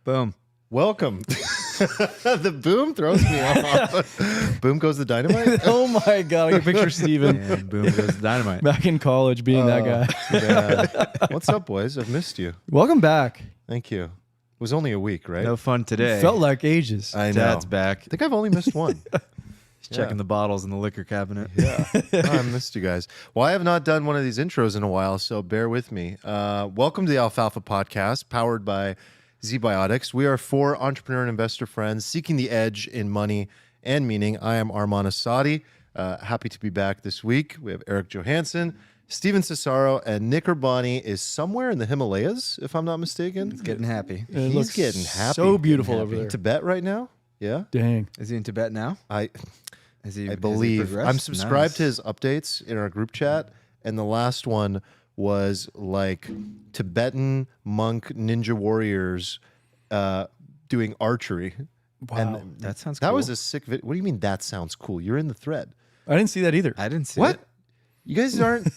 Boom. Welcome. The boom throws me off. Boom goes the dynamite. Oh my God, I can picture Steven And boom goes the dynamite. back in college being that guy. Yeah. What's up, boys? I've missed you. Welcome back. Thank you. It was only a week, right? No fun today. Felt like ages. I know. Dad's back. I think I've only missed one. He's checking the bottles in the liquor cabinet. Yeah. I missed you guys. Well, I have not done one of these intros in a while, so bear with me. Welcome to the Alfalfa podcast, powered by ZBiotics. We are four entrepreneur and investor friends seeking the edge in money and meaning. I am Arman Asadi. Happy to be back this week. We have Eric Johansson, Steven Cesaro, and Nick Urbani is somewhere in the Himalayas, if I'm not mistaken. He's getting happy. It He's looks getting happy. so beautiful Getting over happy. there. Tibet right now? Yeah. Dang. Is he in Tibet now? I Has he believe. progressed? I'm subscribed Nice. to his updates in our group chat, and the last one was like Tibetan monk ninja warriors doing archery. Wow. And That sounds that cool. was a sick video. What do you mean that sounds cool? You're in the thread. I didn't see that either. I didn't see What? it. You guys aren't.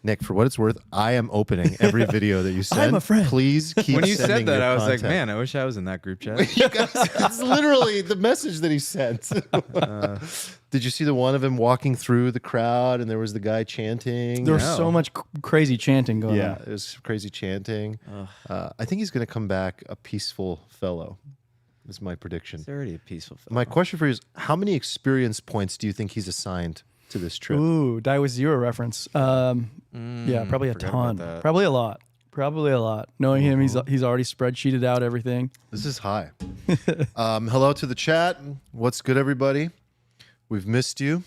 Nick, for what it's worth, I am opening every video that you send. I'm a friend. Please keep When you sending said that, your I was like, content. man, I wish I was in that group chat. You guys, it's literally the message that he sent. Did you see the one of him walking through the crowd and there was the guy chanting? There was No. so much crazy chanting going Yeah, on. it was crazy chanting. I think he's going to come back a peaceful fellow, is my prediction. It's already a peaceful film. My question for you is, how many experience points do you think he's assigned to this trip? Ooh, Die with Zero reference. Yeah, probably a forgot about ton. that. Probably a lot. Probably a lot. Knowing him, he's already spreadsheeted out everything. This is high. Hello to the chat. What's good, everybody? We've missed you.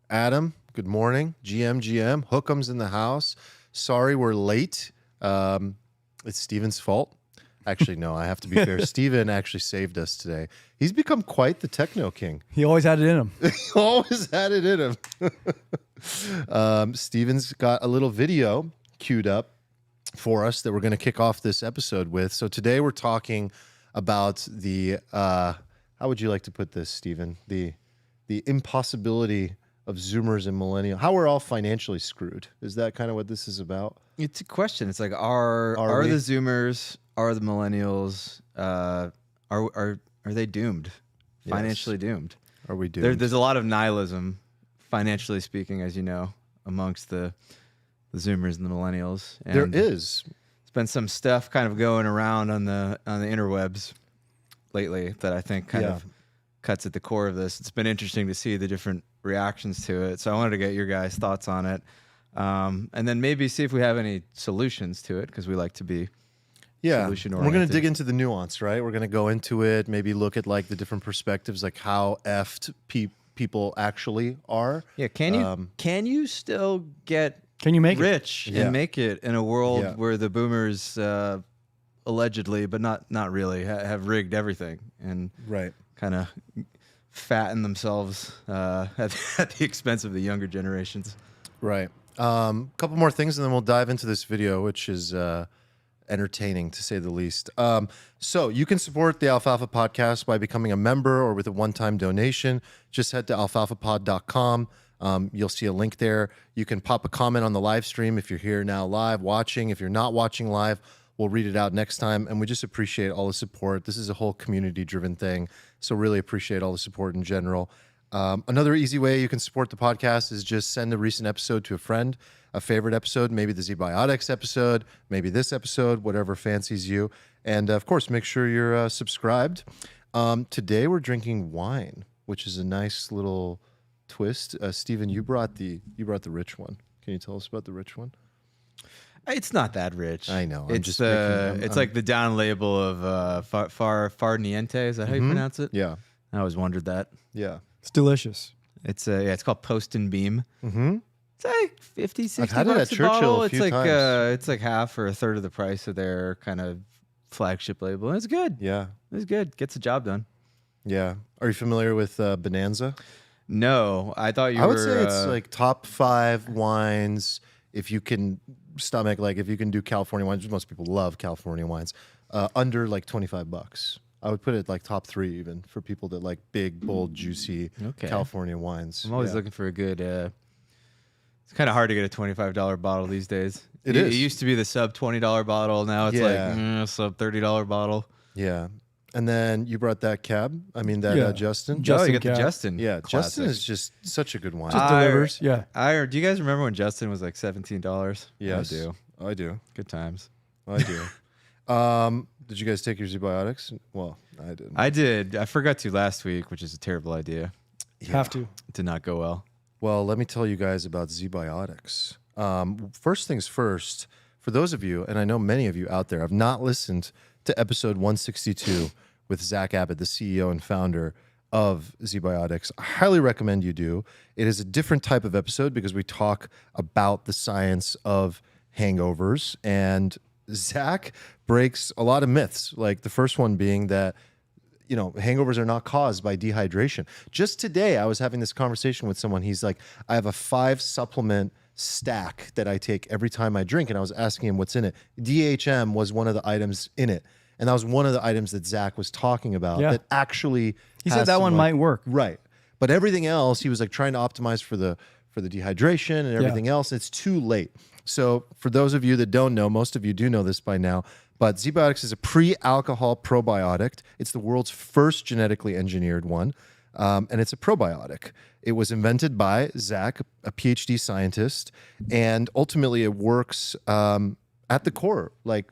Adam, good morning. GM, Hook'em's in the house. Sorry we're late. It's Steven's fault. Actually, no, I have to be fair. Steven actually saved us today. He's become quite the techno king. He always had it in him. He always had it in him. Steven's got a little video queued up for us that we're going to kick off this episode with. So today we're talking about the, how would you like to put this, Steven? The impossibility of Zoomers and millennials. How we're all financially screwed. Is that kind of what this is about? It's a question. It's like, are we? the Zoomers, are the Millennials, are they doomed? Yes. Financially doomed? Are we doomed? There's a lot of nihilism, financially speaking, as you know, amongst the Zoomers and the Millennials. And There is. There's been some stuff kind of going around on the interwebs lately that I think kind of cuts at the core of this. It's been interesting to see the different reactions to it. So I wanted to get your guys' thoughts on it. And then maybe see if we have any solutions to it, because we like to be solution We're going oriented. to dig into the nuance, right? We're going to go into it, maybe look at like the different perspectives, like how effed people actually are. Yeah, can you still get Can you make it? rich Yeah. and make it in a world Yeah. where the boomers allegedly, but not really, have rigged everything and Right. kind of fatten themselves at the expense of the younger generations? Right. Couple more things, and then we'll dive into this video, which is entertaining to say the least. So you can support the Alfalfa podcast by becoming a member or with a one-time donation. Just head to alfalfapod.com. You'll see a link there. You can pop a comment on the live stream if you're here now live watching. If you're not watching live, we'll read it out next time. And we just appreciate all the support. This is a whole community-driven thing, so really appreciate all the support in general. Another easy way you can support the podcast is just send a recent episode to a friend, a favorite episode, maybe the ZBiotics episode, maybe this episode, whatever fancies you. And of course, make sure you're subscribed. Today we're drinking wine, which is a nice little twist. Steven, you brought the rich one. Can you tell us about the rich one? It's not that rich. I know. I'm It's just making- it's like the down label of far niente. Is that how you pronounce it? Yeah. I always wondered that. Yeah. It's delicious. It's called Post and Beam. Mm-hmm. It's like 50, 60 I've had it bucks at a bottle. Churchill a It's few like times. it's like half or a third of the price of their kind of flagship label. It's good. Yeah. It's good. Gets the job done. Yeah. Are you familiar with Bonanza? No, I thought you I were. would say it's like top 5 wines if you can stomach, like if you can do California wines. Most people love California wines. Under like $25. I would put it like top 3 even for people that like big, bold, juicy Okay. California wines. I'm always Yeah. looking for a good It's kind of hard to get a $25 bottle these days. It It is. used to be the sub $20 bottle. Now it's like sub $30 bottle. Yeah. And then you brought that cab. I mean, that Yeah. Justin. Justin Oh, you got Cab. the Justin. Yeah, classic. Justin is just such a good wine. Just delivers. Yeah. Do you guys remember when Justin was like $17? Yes. I do. I do. Good times. I do. Did you guys take your Z-Biotics? Well, I didn't. I did. I forgot to last week, which is a terrible idea. Have to. It did not go well. Well, let me tell you guys about Z-Biotics. First things first, for those of you, and I know many of you out there have not listened to episode 162 with Zach Abbott, the CEO and founder of Z-Biotics, I highly recommend you do. It is a different type of episode because we talk about the science of hangovers, and Zach breaks a lot of myths, like the first one being that hangovers are not caused by dehydration. Just today, I was having this conversation with someone. He's like, I have a 5 supplement stack that I take every time I drink. And I was asking him what's in it. DHM was one of the items in it. And that was one of the items that Zach was talking about that actually He has said that some, one like- might work. Right. But everything else, he was like trying to optimize for the dehydration and everything else. It's too late. So for those of you that don't know, most of you do know this by now, but Z-Biotics is a pre-alcohol probiotic. It's the world's first genetically engineered one, and it's a probiotic. It was invented by Zach, a PhD scientist, and ultimately it works at the core, like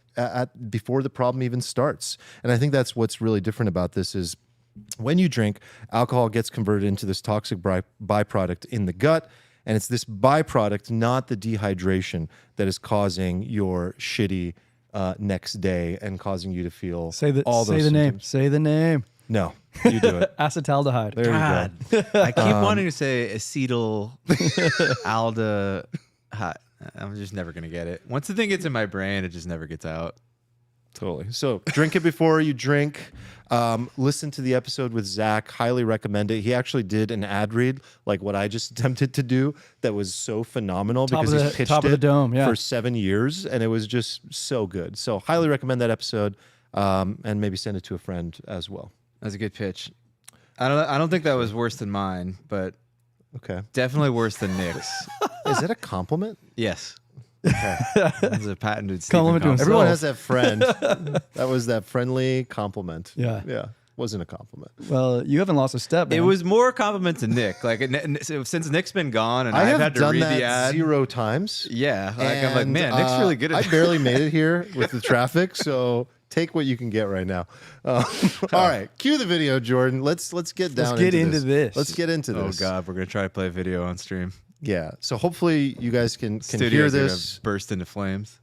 before the problem even starts. And I think that's what's really different about this is when you drink, alcohol gets converted into this toxic byproduct in the gut. And it's this byproduct, not the dehydration, that is causing your shitty next day and causing you to feel Say the all those name. symptoms. Say the name. No, you do it. Acetaldehyde. There you go. I keep wanting to say acetyl aldehyde. I'm just never going to get it. Once the thing gets in my brain, it just never gets out. Totally. So drink it before you drink. Listen to the episode with Zach. Highly recommend it. He actually did an ad read, like what I just attempted to do, that was so phenomenal because he pitched top of the dome, for 7 years, and it was just so good. So highly recommend that episode, and maybe send it to a friend as well. That's a good pitch. I don't think that was worse than mine, but Okay. definitely worse than Nick's. Is that a compliment? Yes. Okay. It's a patented Compliment to himself. Everyone has that friend. That was that friendly compliment. Yeah. Yeah. Wasn't a compliment. Well, you haven't lost a step, man. It was more a compliment to Nick. Like since Nick's been gone and I've have had to done read that the ad. 0 times. Yeah, like I'm like, man, Nick's And, really good at I this. barely made it here with the traffic, so take what you can get right now. All right, cue the video, Jordan. Let's get down. Let's get into this. Let's get into Oh this. God, we're gonna try to play video on stream. Yeah. So hopefully you guys can hear Studio's gonna this. burst into flames.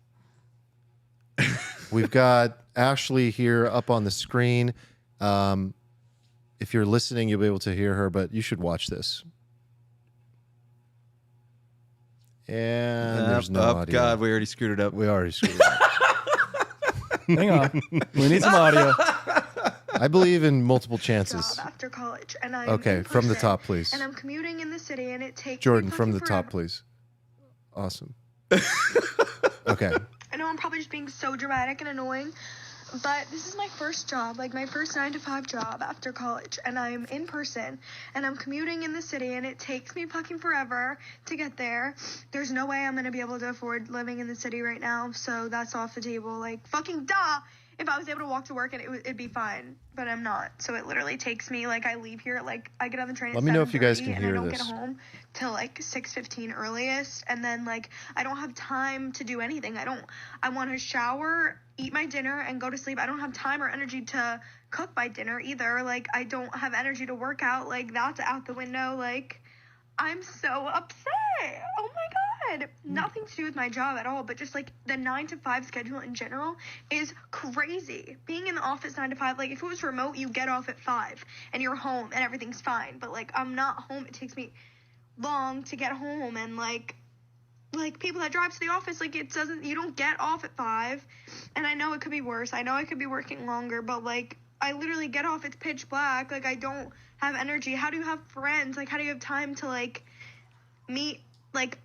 We've got Ashley here up on the screen. If you're listening, you'll be able to hear her, but you should watch this. And there's no audio. God, we already screwed it up. We already screwed it up. Hang on. We need some audio. I believe in multiple chances. Job after college, and I'm Okay, in from the person, top, please. And I'm commuting in the city, and it takes Jordan, me from the fucking top, forever. please. Awesome. Okay. I know I'm probably just being so dramatic and annoying, but this is my first job, like my first 9-to-5 job after college, and I'm in person, and I'm commuting in the city, and it takes me fucking forever to get there. There's no way I'm gonna be able to afford living in the city right now, so that's off the table. Like, fucking duh! If I was able to walk to work, and it'd be fine, but I'm not. So it literally takes me, like, I leave here, like, I get on the train at Let me know if you guys 7:30, can and hear I don't this. get home till, like, 6:15 earliest, and then, like, I don't have time to do anything. I want to shower, eat my dinner, and go to sleep. I don't have time or energy to cook my dinner either. Like, I don't have energy to work out. Like, that's out the window. Like, I'm so upset. Oh my God. Nothing to do with my job at all, but just like the 9-to-5 schedule in general is crazy. Being in the office 9 to 5, like if it was remote, you get off at 5 and you're home and everything's fine. But like I'm not home. It takes me long to get home, and like people that drive to the office, like you don't get off at 5. And I know it could be worse. I know I could be working longer, but like I literally get off, it's pitch black. Like I don't have energy. How do you have friends? Like how do you have time to like meet like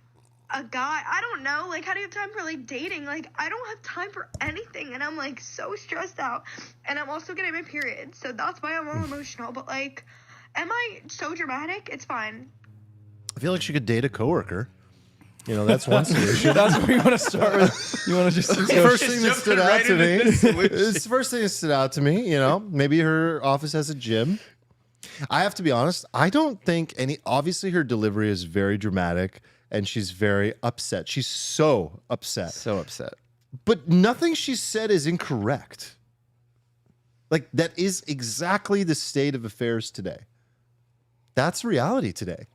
a guy? I don't know. Like how do you have time for like dating? Like I don't have time for anything, and I'm like so stressed out, and I'm also getting my period, so that's why I'm all emotional. But like, am I so dramatic? It's fine. I feel like she could date a coworker. You know, that's one solution. That's where you want to start with. You want to just The first thing that stood out to me. It's the first thing that stood out to me. You know, maybe her office has a gym. I have to be honest. I don't think any. Obviously, her delivery is very dramatic, and she's very upset. She's so upset. So upset. But nothing she said is incorrect. Like, that is exactly the state of affairs today. That's reality today.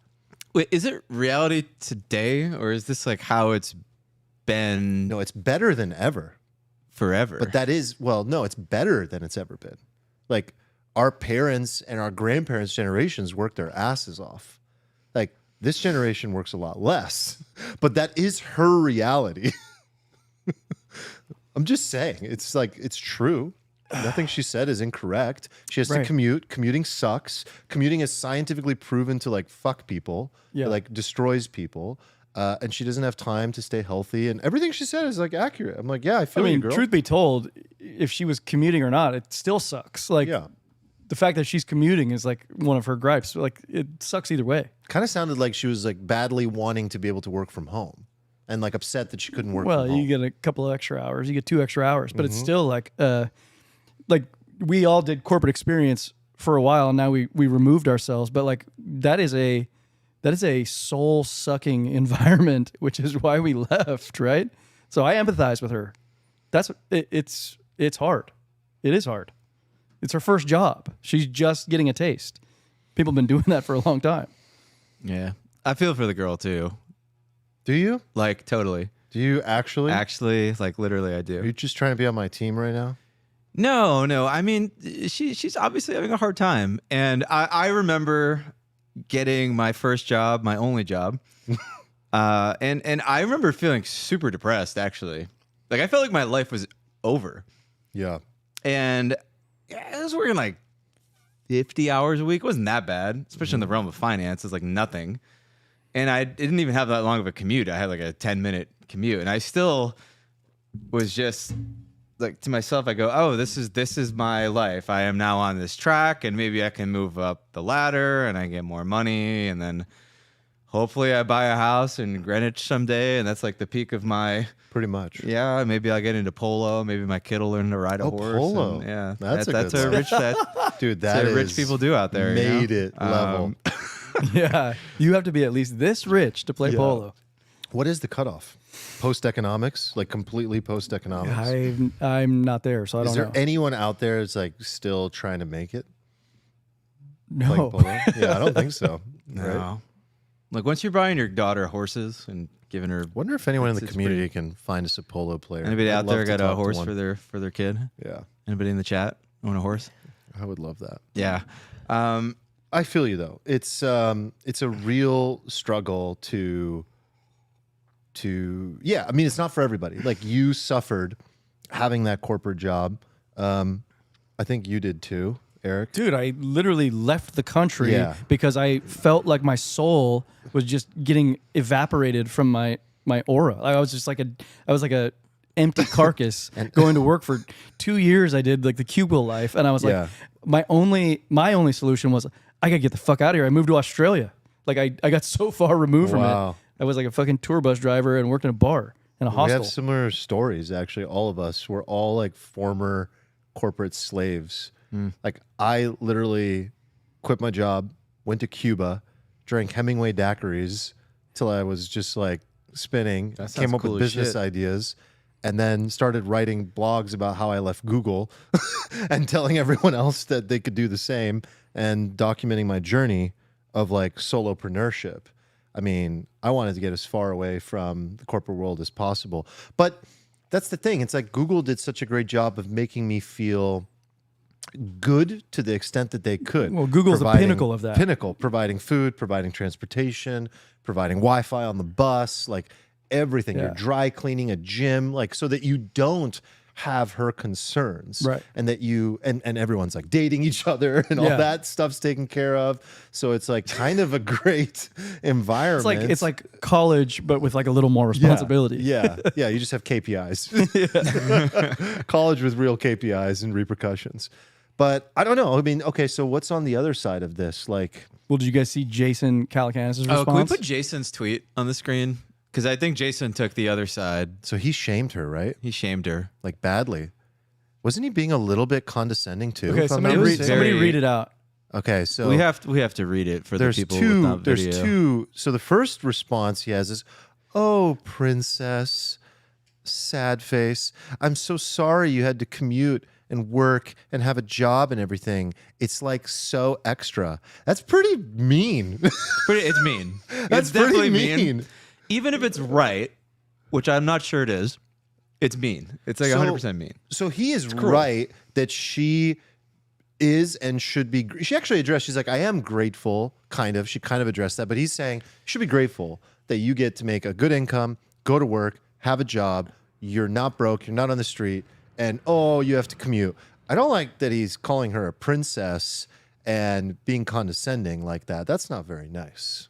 Wait, is it reality today, or is this like how it's been No, it's better than ever. forever? But that is, well, no, it's better than it's ever been. Like, our parents and our grandparents' generations worked their asses off. Like, this generation works a lot less. But that is her reality. I'm just saying. It's like, it's true. Nothing she said is incorrect. She has to commute. Commuting sucks. Commuting is scientifically proven to like fuck people. Yeah. It, like destroys people. And she doesn't have time to stay healthy. And everything she said is like accurate. I'm like, yeah, I feel you, girl. Truth be told, if she was commuting or not, it still sucks. Like, Yeah. the fact that she's commuting is like one of her gripes. Like, it sucks either way. Kind of sounded like she was like badly wanting to be able to work from home and like upset that she couldn't work Well, from home. you get a couple of extra hours. You get 2 extra hours, but it's still like we all did corporate experience for a while, and now we removed ourselves. But like that is a soul sucking environment, which is why we left, right? So I empathize with her. It's hard. It is hard. It's her first job. She's just getting a taste. People have been doing that for a long time. Yeah. I feel for the girl too. Do you? Like totally. Do you actually? Actually, like literally I do. Are you just trying to be on my team right now? No. I mean, she's obviously having a hard time. And I remember getting my first job, my only job. And I remember feeling super depressed, actually. Like, I felt like my life was over. Yeah. And I was working like 50 hours a week. It wasn't that bad, especially in the realm of finance. It's like nothing. And I didn't even have that long of a commute. I had like a 10-minute commute. And I still was just like to myself, I go, oh, this is my life. I am now on this track, and maybe I can move up the ladder and I get more money, and then hopefully I buy a house in Greenwich someday, and that's like the peak of my Pretty much. yeah. Maybe I'll get into polo. Maybe my kid will learn to ride a horse. Polo. And, yeah, That's a that's good a one. rich Dude, that's that what rich is people do out there. Made you know? it level. Yeah, you have to be at least this rich to play polo. What is the cutoff? Post-economics? Like completely post-economics? I'm not there, so I Is don't there know. anyone out there that's like still trying to make it? No. Playing polo? Yeah, I don't think so. No. Right? Like once you're buying your daughter horses and giving her. Wonder if anyone in the It's community can find us a polo player. Anybody I'd out love there to got a talk to horse one. for their kid? Yeah, Anybody in the chat own a horse? I would love that. Yeah. I feel you though. It's a real struggle to yeah. I mean, it's not for everybody. Like you suffered having that corporate job. I think you did too, Eric. Dude, I literally left the country Yeah. because I felt like my soul was just getting evaporated from my aura. I was just like a empty carcass going to work for 2 years. I did like the cubicle life, and I was Yeah. like, my only solution was I gotta get the fuck out of here. I moved to Australia. Like I got so far removed from Wow. it. I was like a fucking tour bus driver and worked in a bar and a We hostel. have similar stories, actually. All of us were all like former corporate slaves. Like I literally quit my job, went to Cuba, drank Hemingway daiquiris till I was just like spinning, That sounds came up cool with as business shit. ideas, and then started writing blogs about how I left Google and telling everyone else that they could do the same and documenting my journey of like solopreneurship. I mean, I wanted to get as far away from the corporate world as possible. But that's the thing. It's like Google did such a great job of making me feel good to the extent that they could. Well, Google's the pinnacle of that. Pinnacle, providing food, providing transportation, providing Wi-Fi on the bus, like everything. Yeah. You're dry cleaning a gym, like so that you don't have her concerns. Right. And that you and everyone's like dating each other and all Yeah. that stuff's taken care of. So it's like kind of a great environment. It's like college, but with like a little more responsibility. Yeah. You just have KPIs. College with real KPIs and repercussions. But I don't know. I mean, okay, so what's on the other side of this? Like, Well, did you guys see Jason Calacanis' response? Oh, can we put Jason's tweet on the screen? Because I think Jason took the other side. So he shamed her, right? He shamed her. Like badly. Wasn't he being a little bit condescending too? Okay, if I'm somebody not read, mistaken? somebody read it out. Okay, so We have to read it for the there's people two. with not There's video. two. So the first response he has is, "Oh, princess, sad face. I'm so sorry you had to commute and work and have a job and everything. It's like so extra." That's pretty mean. It's mean. That's it's definitely pretty mean. Even if it's right, which I'm not sure it is, it's mean. It's like 100% mean. So he is right that she is and should be. She actually addressed. She's like, I am grateful. Kind of. She kind of addressed that, but he's saying you should be grateful that you get to make a good income, go to work, have a job. You're not broke. You're not on the street, and you have to commute. I don't like that he's calling her a princess and being condescending like that. That's not very nice.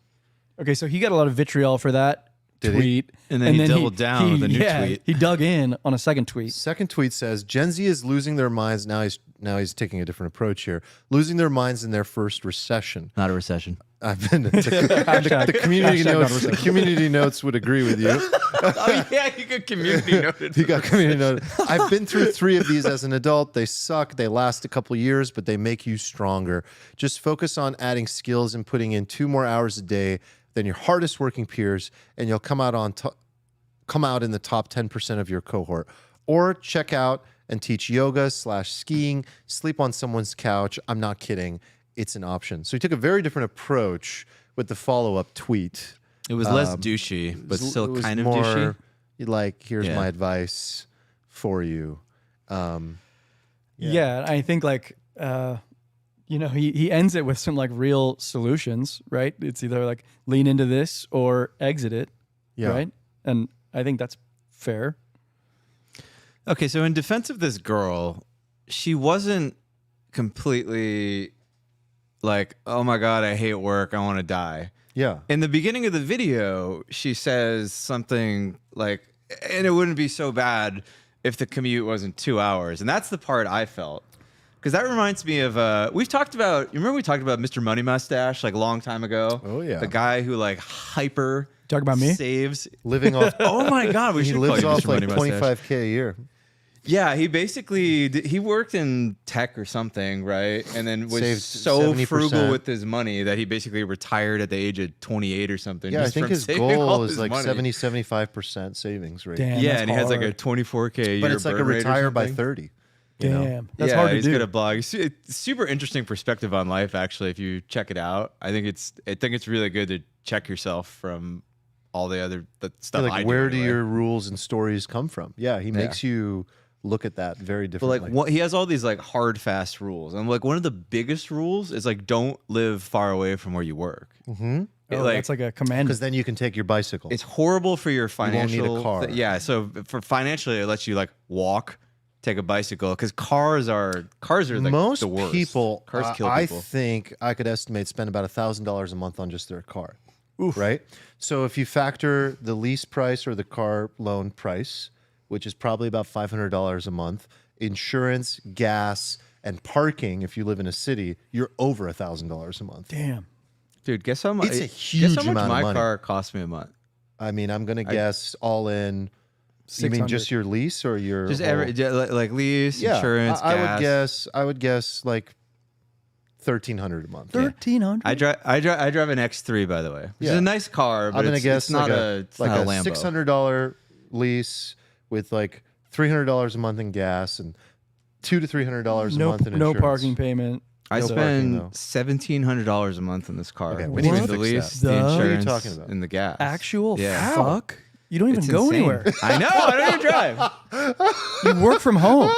Okay, so he got a lot of vitriol for that Did he? tweet. And then he doubled down with a new tweet. He dug in on a second tweet. Second tweet says Gen Z is losing their minds. Now he's taking a different approach here. Losing their minds in their first recession. Not a recession. I've been the community notes. The community notes would agree with you. Oh yeah, you got community noted. You got community noted. I've been through 3 of these as an adult. They suck. They last a couple years, but they make you stronger. Just focus on adding skills and putting in 2 more hours a day than your hardest working peers, and you'll come out in the top 10% of your cohort. Or check out and teach yoga / skiing, sleep on someone's couch. I'm not kidding. It's an option. So he took a very different approach with the follow-up tweet. It was less douchey, but still it was kind of more, douchey. Like, here's Yeah. my advice for you. Yeah, I think like he ends it with some like real solutions, right? It's either like lean into this or exit it, Yeah. right? And I think that's fair. Okay, so in defense of this girl, she wasn't completely like, oh my God, I hate work, I want to die. Yeah. In the beginning of the video, she says something like, and it wouldn't be so bad if the commute wasn't 2 hours. And that's the part I felt. Because that reminds me of, you remember we talked about Mr. Money Mustache like a long time ago? Oh, yeah. The guy who like hyper Talk about me? saves. Living off. Oh my God, we He should lives call you off Mr. like Money Mustache. $25K a year. Yeah, he basically he worked in tech or something, right? And then was Saved so 70%. frugal with his money that he basically retired at the age of 28 or something. Yeah, I just think from his saving all goal his is like money. 75% savings rate. Damn, Yeah, that's and he has like a hard. 24K a year. But it's like a burn rate or retire by something. 30. Damn, that's yeah, hard to he's do. got a blog. It's super interesting perspective on life. Actually, if you check it out, I think it's really good to check yourself from all the stuff. Like, I where do anyway. your rules and stories come from? Yeah, he makes you look at that very But differently. like he has all these like hard, fast rules, and like one of the biggest rules is like don't live far away from where you work. Mm-hmm. That's like a command. Because then you can take your bicycle. It's horrible for your financial. won't need a car. Yeah, so for financially, it lets you like walk, take a bicycle, because cars are like Most the worst. people, Cars kill I people. think I could estimate spend about $1,000 a month on just their car. Right? So if you factor the lease price or the car loan price, which is probably about $500 a month, insurance, gas, and parking, if you live in a city, you're over $1,000 a month. Damn. Dude, guess how much? It's a huge Guess how much amount of my money. car cost me a month? I mean, I'm going to guess all in. You mean 600. just your lease or your Just whole- like lease, Yeah, insurance, I gas. would guess like $1,300 a month. 1,300. I drive an X3, by the way. It's Yeah. a nice car, but I'm gonna it's guess not like it's a not a Lambo. $600 lease with like $300 a month in gas and $200 to $300 a month in no insurance. parking payment. I No spend parking, though. $1,700 a month on this car. Okay, we between need to the fix lease, that. the What are you insurance, talking about? and the gas. Actual Yeah. fuck. You don't even It's go insane. anywhere. I know. I don't even drive. You work from home.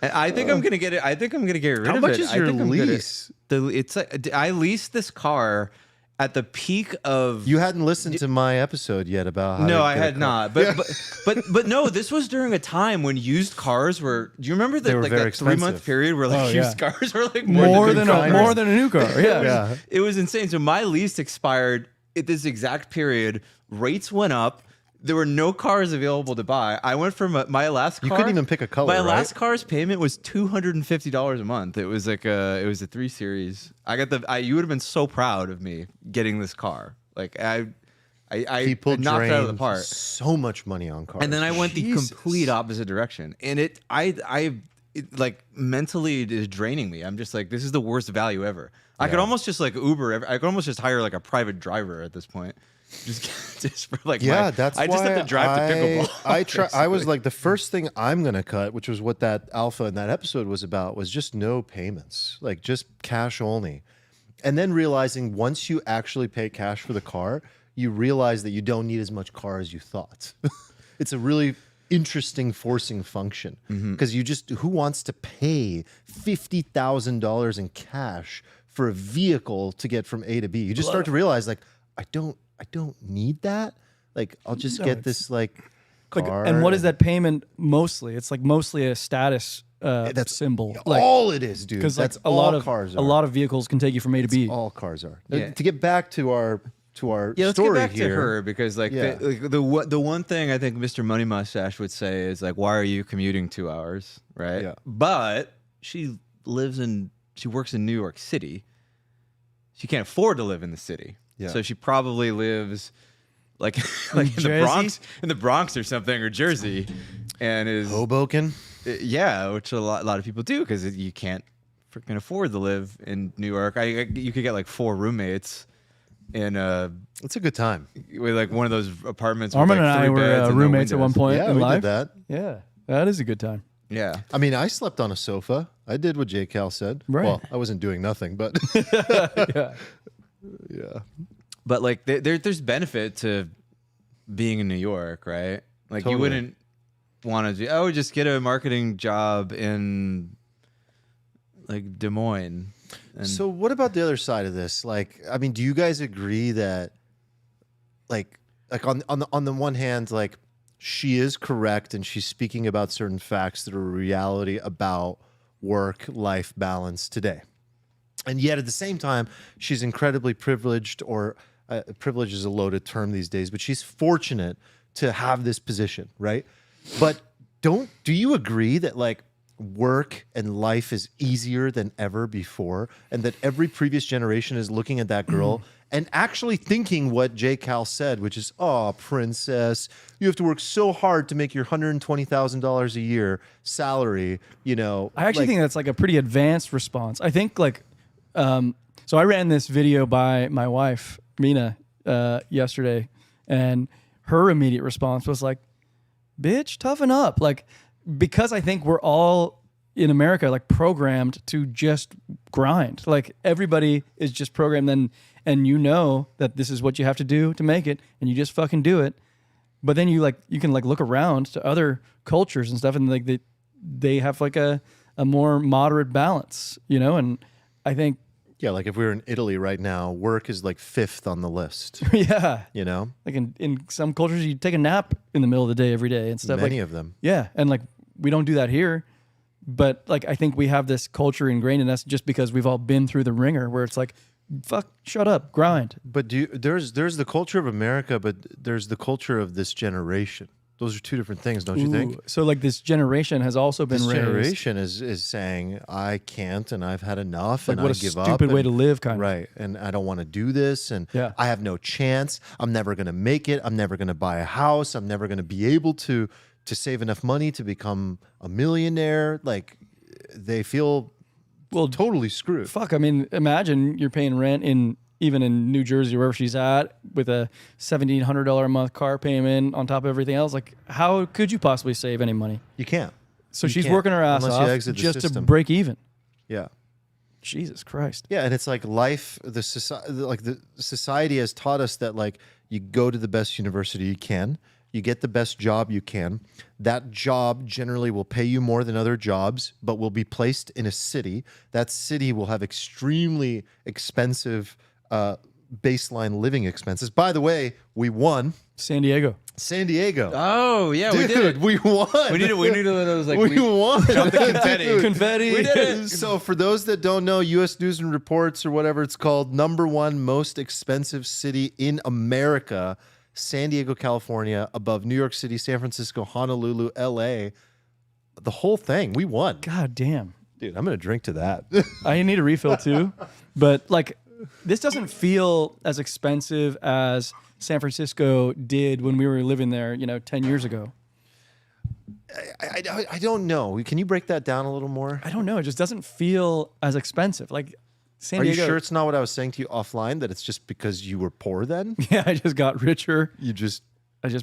And I think I'm gonna get it. I think I'm gonna get rid How of much it. is I your think I'm gonna- lease? It's like I leased this car at the peak of. You hadn't listened to my episode yet about how No, to I get a had car. not. But no, this was during a time when used cars were. Do you remember They that were like very that 3 month expensive. period where like Oh, used yeah. cars were like more than cars. a new car. Yeah. Yeah. It was insane. So my lease expired at this exact period. Rates went up. There were no cars available to buy. I went from my last car. You couldn't even pick a color, My right? last car's payment was $250 a month. It was like it was a 3 Series. You would have been so proud of me getting this car. Like I People knocked it out of the drain park. so much money on cars. And then I went the Jesus. complete opposite direction. And it like mentally it is draining me. I'm just like, this is the worst value ever. I could almost just like Uber. I could almost just hire like a private driver at this point. Just for like that's I just why have to drive to pickleball. I was like, the first thing I'm gonna cut, which was what that alpha in that episode was about, was just no payments, like just cash only. And then realizing once you actually pay cash for the car, you realize that you don't need as much car as you thought. It's a really interesting forcing function because who wants to pay $50,000 in cash for a vehicle to get from A to B? You just start to realize like, I don't need that. Like, I'll just get this like car. And what is that payment mostly? It's like mostly a status symbol. Like, all it is, dude. because like That's a lot all of cars are. a lot of vehicles can take you from A to B. All cars are. Yeah. To get back to our let's story get back here. to her because like the one thing I think Mr. Money Mustache would say is like, why are you commuting 2 hours, right? Yeah. But she works in New York City. She can't afford to live in the city. Yeah. So she probably lives like in Jersey? the Bronx or something, or Jersey, and is Hoboken. yeah, which a lot of people do because you can't freaking afford to live in New York. You could get like 4 roommates in It's a good time. with like one of those apartments. Armin with and like I 3 beds were and no roommates at one windows. point Yeah, in we life. did that. Yeah, that is a good time. Yeah. I mean, I slept on a sofa. I did what J. Cal said. Right. Well, I wasn't doing nothing, but Yeah. yeah. But like there's benefit to being in New York, right? Like Totally. you wouldn't want to just get a marketing job in like Des Moines. And So what about the other side of this? Like, I mean, do you guys agree that like on the one hand, like she is correct and she's speaking about certain facts that are a reality about work-life balance today. And yet at the same time, she's incredibly privileged, or privilege is a loaded term these days, but she's fortunate to have this position, right? But do you agree that like work and life is easier than ever before, and that every previous generation is looking at that girl and actually thinking what J. Cal said, which is, oh, princess, you have to work so hard to make your $120,000 a year salary, you know. I actually think that's like a pretty advanced response. I think like, so I ran this video by my wife, Mina, yesterday, and her immediate response was like, bitch, toughen up. Like, because I think we're all in America like programmed to just grind. Like everybody is just programmed and you know that this is what you have to do to make it, and you just fucking do it. But then you can look around to other cultures and stuff, and like they have like a more moderate balance, you know? And I think Yeah, like if we were in Italy right now, work is like 5th on the list, yeah, you know? like in some cultures you take a nap in the middle of the day every day and stuff. Many like, of them. yeah, and like we don't do that here, but like I think we have this culture ingrained in us just because we've all been through the ringer where it's like, fuck, shut up, grind. But there's the culture of America, but there's the culture of this generation. Those are two different things, don't you think? Ooh, so like this generation has also been This raised generation is saying, I can't and I've had enough like and what I a give up. stupid way and- to live, kind of. Right. And I don't want to do this. And Yeah. I have no chance. I'm never going to make it. I'm never going to buy a house. I'm never going to be able to save enough money to become a millionaire. Like they feel Well, totally screwed. fuck. I mean, imagine you're paying rent even in New Jersey, wherever she's at, with a $1,700 a month car payment on top of everything else. Like, how could you possibly save any money? You can't. So You she's can't, working her ass unless you off exit the just to system. break even. Yeah. Jesus Christ. Yeah, and it's like life. The society has taught us that like you go to the best university you can, you get the best job you can. That job generally will pay you more than other jobs, but will be placed in a city. That city will have extremely expensive baseline living expenses. By the way, we won San Diego. San Diego. Oh yeah, Dude, we did it. we won. We need those like we won. jumped the confetti. Dude. Confetti. We did it. So for those that don't know, U.S. News and Reports or whatever it's called, #1 most expensive city in America, San Diego, California, above New York City, San Francisco, Honolulu, L.A. The whole thing. We won. God damn. Dude, I'm going to drink to that. I need a refill too. But like, this doesn't feel as expensive as San Francisco did when we were living there, 10 years ago. I don't know. Can you break that down a little more? I don't know. It just doesn't feel as expensive. Like San Are Diego. you sure it's not what I was saying to you offline, that it's just because you were poor then? Yeah, I just got richer. I just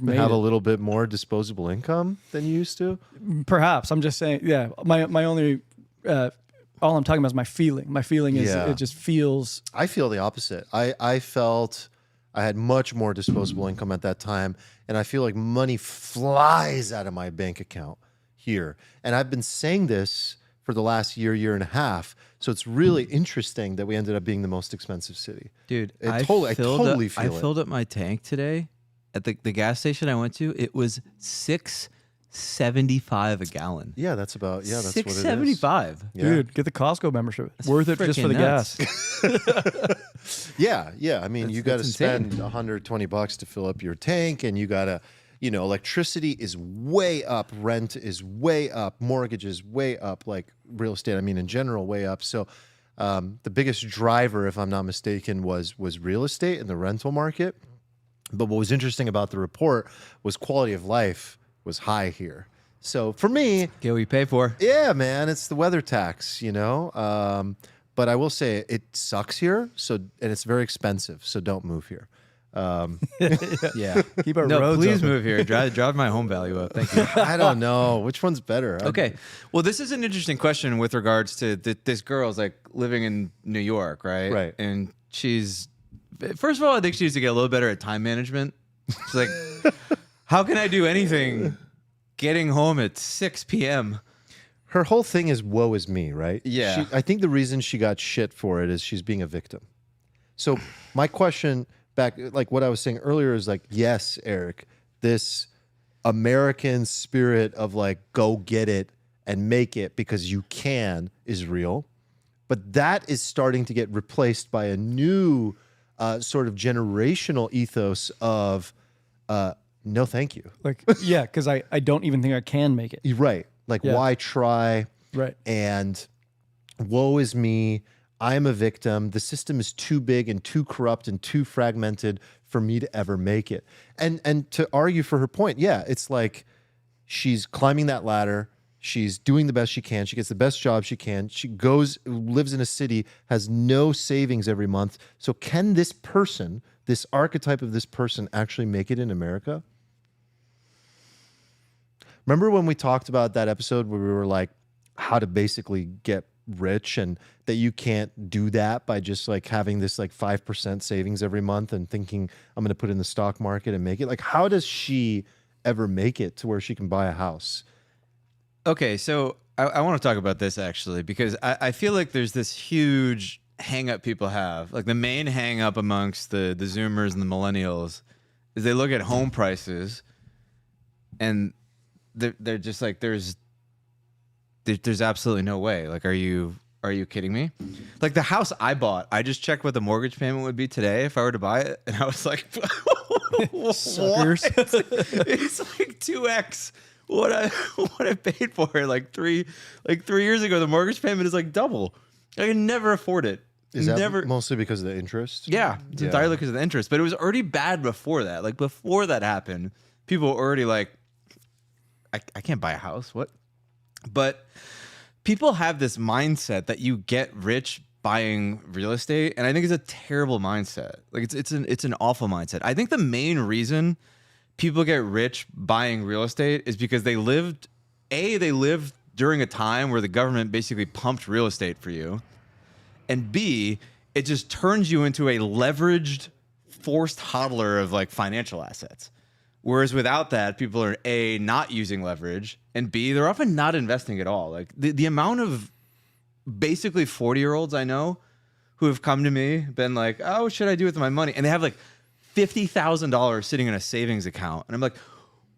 made have it. a little bit more disposable income than you used to? Perhaps. I'm just saying, yeah, my only, all I'm talking about is my feeling. My feeling is it just feels. I feel the opposite. I felt I had much more disposable income at that time, and I feel like money flies out of my bank account here. And I've been saying this for the last year and a half. So it's really interesting that we ended up being the most expensive city. Dude, I totally feel it. I filled up my tank today at the gas station I went to. It was $6.75 a gallon. Yeah, that's about, that's what it is. $6.75. Yeah. Dude, get the Costco membership. That's Worth it just for the freaking gas. Yeah. I mean, you got to that's spend $120 to fill up your tank, and you got to, electricity is way up, rent is way up, mortgage is way up, like real estate, I mean, in general, way up. So the biggest driver, if I'm not mistaken, was real estate and the rental market. But what was interesting about the report was quality of life was high here. So for me, Get what you pay for. yeah, man, it's the weather tax, but I will say it sucks here. So, and it's very expensive. So don't move here. Yeah. Keep our No, roads please open. move here. Drive my home value up. Thank you. I don't know which one's better. Okay. Well, this is an interesting question with regards to this girl's like living in New York, right? Right. And she's, first of all, I think she needs to get a little better at time management. She's like, how can I do anything getting home at 6 p.m.? Her whole thing is woe is me, right? Yeah. I think the reason she got shit for it is she's being a victim. So my question back, like what I was saying earlier, is like, yes, Eric, this American spirit of like, go get it and make it because you can is real. But that is starting to get replaced by a new sort of generational ethos of no, thank you. Like, yeah, because I don't even think I can make it. You're right. Like, Yeah. why try? Right. And woe is me. I'm a victim. The system is too big and too corrupt and too fragmented for me to ever make it. And to argue for her point, yeah, it's like she's climbing that ladder. She's doing the best she can. She gets the best job she can. She lives in a city, has no savings every month. So can this person, this archetype of this person, actually make it in America? Remember when we talked about that episode where we were like, how to basically get rich, and that you can't do that by just like having this like 5% savings every month and thinking I'm going to put in the stock market and make it? Like, how does she ever make it to where she can buy a house? Okay, so I want to talk about this actually, because I feel like there's this huge hang up people have. Like the main hang up amongst the Zoomers and the Millennials is they look at home prices and they're just like, there's absolutely no way. Like, are you kidding me? Like the house I bought, I just checked what the mortgage payment would be today if I were to buy it, and I was like, Suckers. It's like 2x what I paid for it like 3 years ago. The mortgage payment is like double. I can never afford it. Is that never. mostly because of the interest? Yeah, it's entirely because of the interest. But it was already bad before that. Like before that happened, people were already like, I can't buy a house. What? But people have this mindset that you get rich buying real estate, and I think it's a terrible mindset. Like it's an awful mindset. I think the main reason people get rich buying real estate is because they lived during a time where the government basically pumped real estate for you, and B, it just turns you into a leveraged, forced hodler of like financial assets. Whereas without that, people are A, not using leverage, and B, they're often not investing at all. Like the amount of basically 40-year-olds I know who have come to me, been like, oh, what should I do with my money? And they have like $50,000 sitting in a savings account. And I'm like,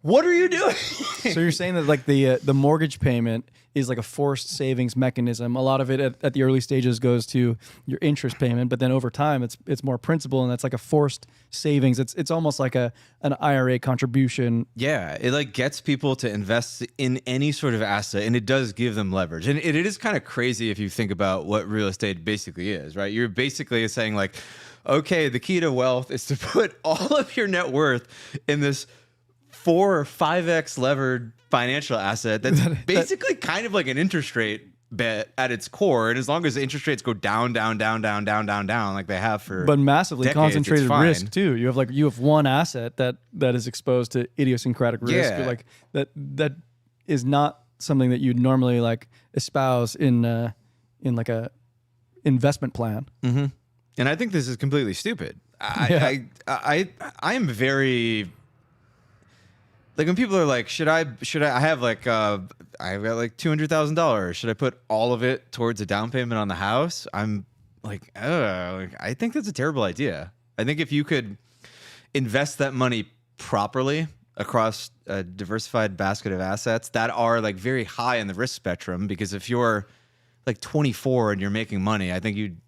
What are you doing? So you're saying that like the mortgage payment is like a forced savings mechanism. A lot of it at the early stages goes to your interest payment, but then over time it's more principal, and that's like a forced savings. It's almost like an IRA contribution. Yeah, it like gets people to invest in any sort of asset, and it does give them leverage. And it is kind of crazy if you think about what real estate basically is, right? You're basically saying like, okay, the key to wealth is to put all of your net worth in this 4 or 5x levered financial asset that's basically kind of like an interest rate bet at its core. And as long as the interest rates go down, like they have for but massively decades, concentrated it's fine. risk too. You have one asset that is exposed to idiosyncratic risk. Yeah. Like that is not something that you'd normally like espouse in like a investment plan. Mm-hmm. And I think this is completely stupid. I am very like when people are like, should I have like I've got like $200,000. Should I put all of it towards a down payment on the house? I'm like, I think that's a terrible idea. I think if you could invest that money properly across a diversified basket of assets that are like very high in the risk spectrum, because if you're like 24 and you're making money, I think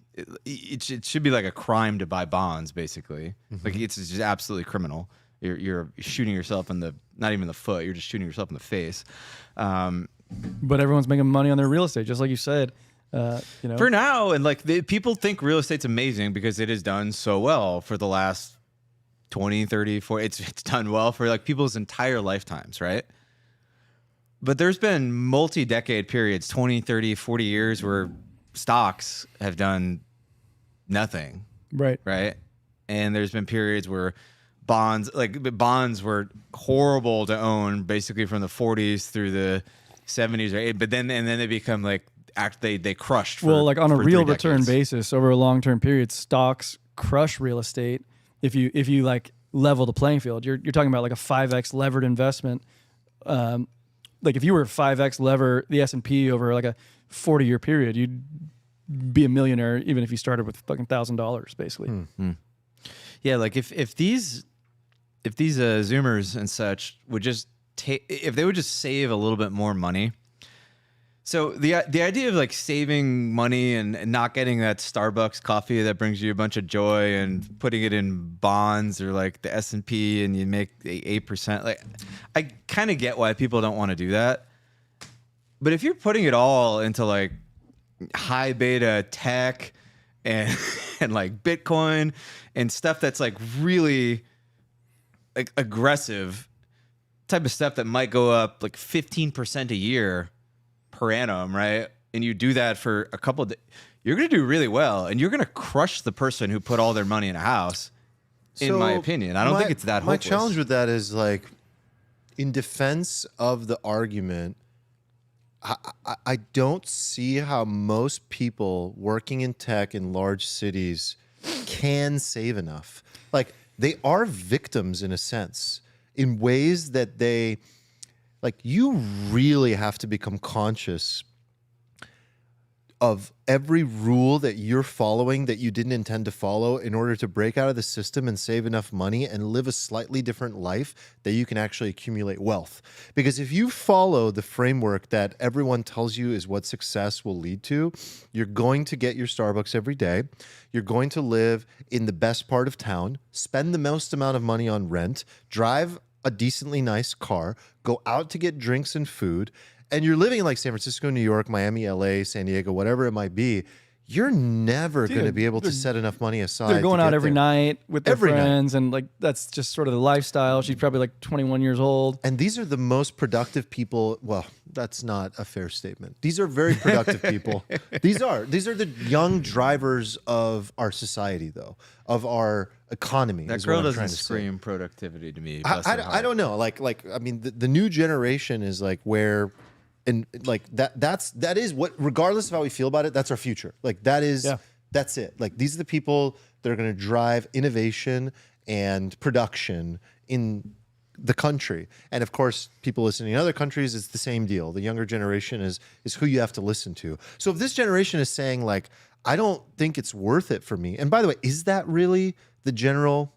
it should be like a crime to buy bonds, basically. Like it's just absolutely criminal. You're shooting yourself in not even the foot. You're just shooting yourself in the face. But everyone's making money on their real estate, just like you said. For now, and like people think real estate's amazing because it has done so well for the last 20, 30, 40. It's done well for like people's entire lifetimes, right? But there's been multi-decade periods, 20, 30, 40 years where stocks have done nothing. Right. And there's been periods where bonds were horrible to own, basically from the 40s through the 70s, right? But then they become like they crushed. Like on a real return decades. basis over a long term period, stocks crush real estate. If you like level the playing field, you're talking about like a 5x levered investment. Like if you were 5x lever the S&P over like a 40-year period, you'd be a millionaire even if you started with fucking $1,000 basically. Mm-hmm. Yeah, like if these Zoomers and such would just if they would just save a little bit more money. So the idea of like saving money and not getting that Starbucks coffee that brings you a bunch of joy and putting it in bonds or like the S&P and you make 8%, like I kind of get why people don't want to do that. But if you're putting it all into like high beta tech and like Bitcoin and stuff that's like really like aggressive type of stuff that might go up like 15% a year per annum, right? And you do that for a couple of days, you're going to do really well, and you're going to crush the person who put all their money in a house. In my opinion, I don't think it's that hopeless. My challenge with that is like, in defense of the argument, I don't see how most people working in tech in large cities can save enough. Like they are victims in a sense, in ways that they, like you really have to become conscious of every rule that you're following that you didn't intend to follow in order to break out of the system and save enough money and live a slightly different life that you can actually accumulate wealth. Because if you follow the framework that everyone tells you is what success will lead to, you're going to get your Starbucks every day. You're going to live in the best part of town, spend the most amount of money on rent, drive a decently nice car, go out to get drinks and food, and you're living in like San Francisco, New York, Miami, LA, San Diego, whatever it might be, you're never going to be able to set enough money aside. They're going out every night with their friends, night. and like that's just sort of the lifestyle. She's probably like 21 years old. And these are the most productive people. Well, that's not a fair statement. These are very productive people. These are the young drivers of our society, though, of our economy. That girl doesn't scream productivity to me. I don't know. Like I mean, the new generation is like where. And like that is what, regardless of how we feel about it, that's our future. Like that's it. Like these are the people that are going to drive innovation and production in the country. And of course, people listening in other countries, it's the same deal. The younger generation is who you have to listen to. So if this generation is saying like, I don't think it's worth it for me. And by the way, is that really the general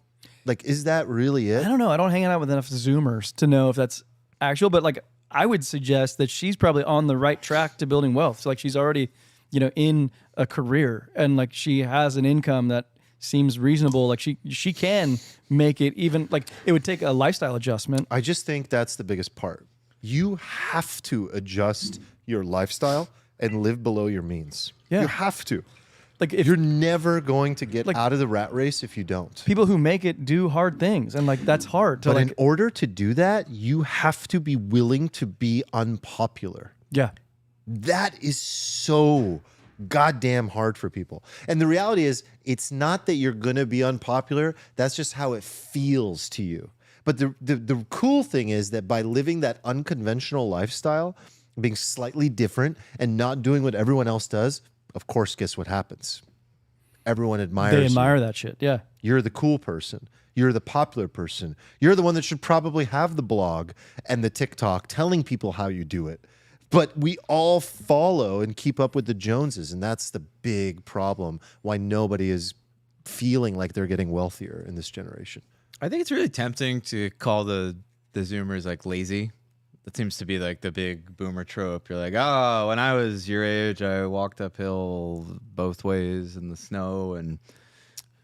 Like, is that really it? I don't know. I don't hang out with enough Zoomers to know if that's actual, but like I would suggest that she's probably on the right track to building wealth. So like she's already, in a career and like she has an income that seems reasonable. Like she can make it, even like it would take a lifestyle adjustment. I just think that's the biggest part. You have to adjust your lifestyle and live below your means. Yeah. You have to. Like if You're never going to get out of the rat race if you don't. people who make it do hard things, and like that's hard to But like. in order to do that, you have to be willing to be unpopular. Yeah. That is so goddamn hard for people. And the reality is, it's not that you're going to be unpopular. That's just how it feels to you. But the cool thing is that by living that unconventional lifestyle, being slightly different and not doing what everyone else does, of course, guess what happens? Everyone admires They you. admire that shit. Yeah. You're the cool person. You're the popular person. You're the one that should probably have the blog and the TikTok telling people how you do it. But we all follow and keep up with the Joneses, and that's the big problem why nobody is feeling like they're getting wealthier in this generation. I think it's really tempting to call the Zoomers like lazy. That seems to be like the big boomer trope. You're like, oh, when I was your age, I walked uphill both ways in the snow and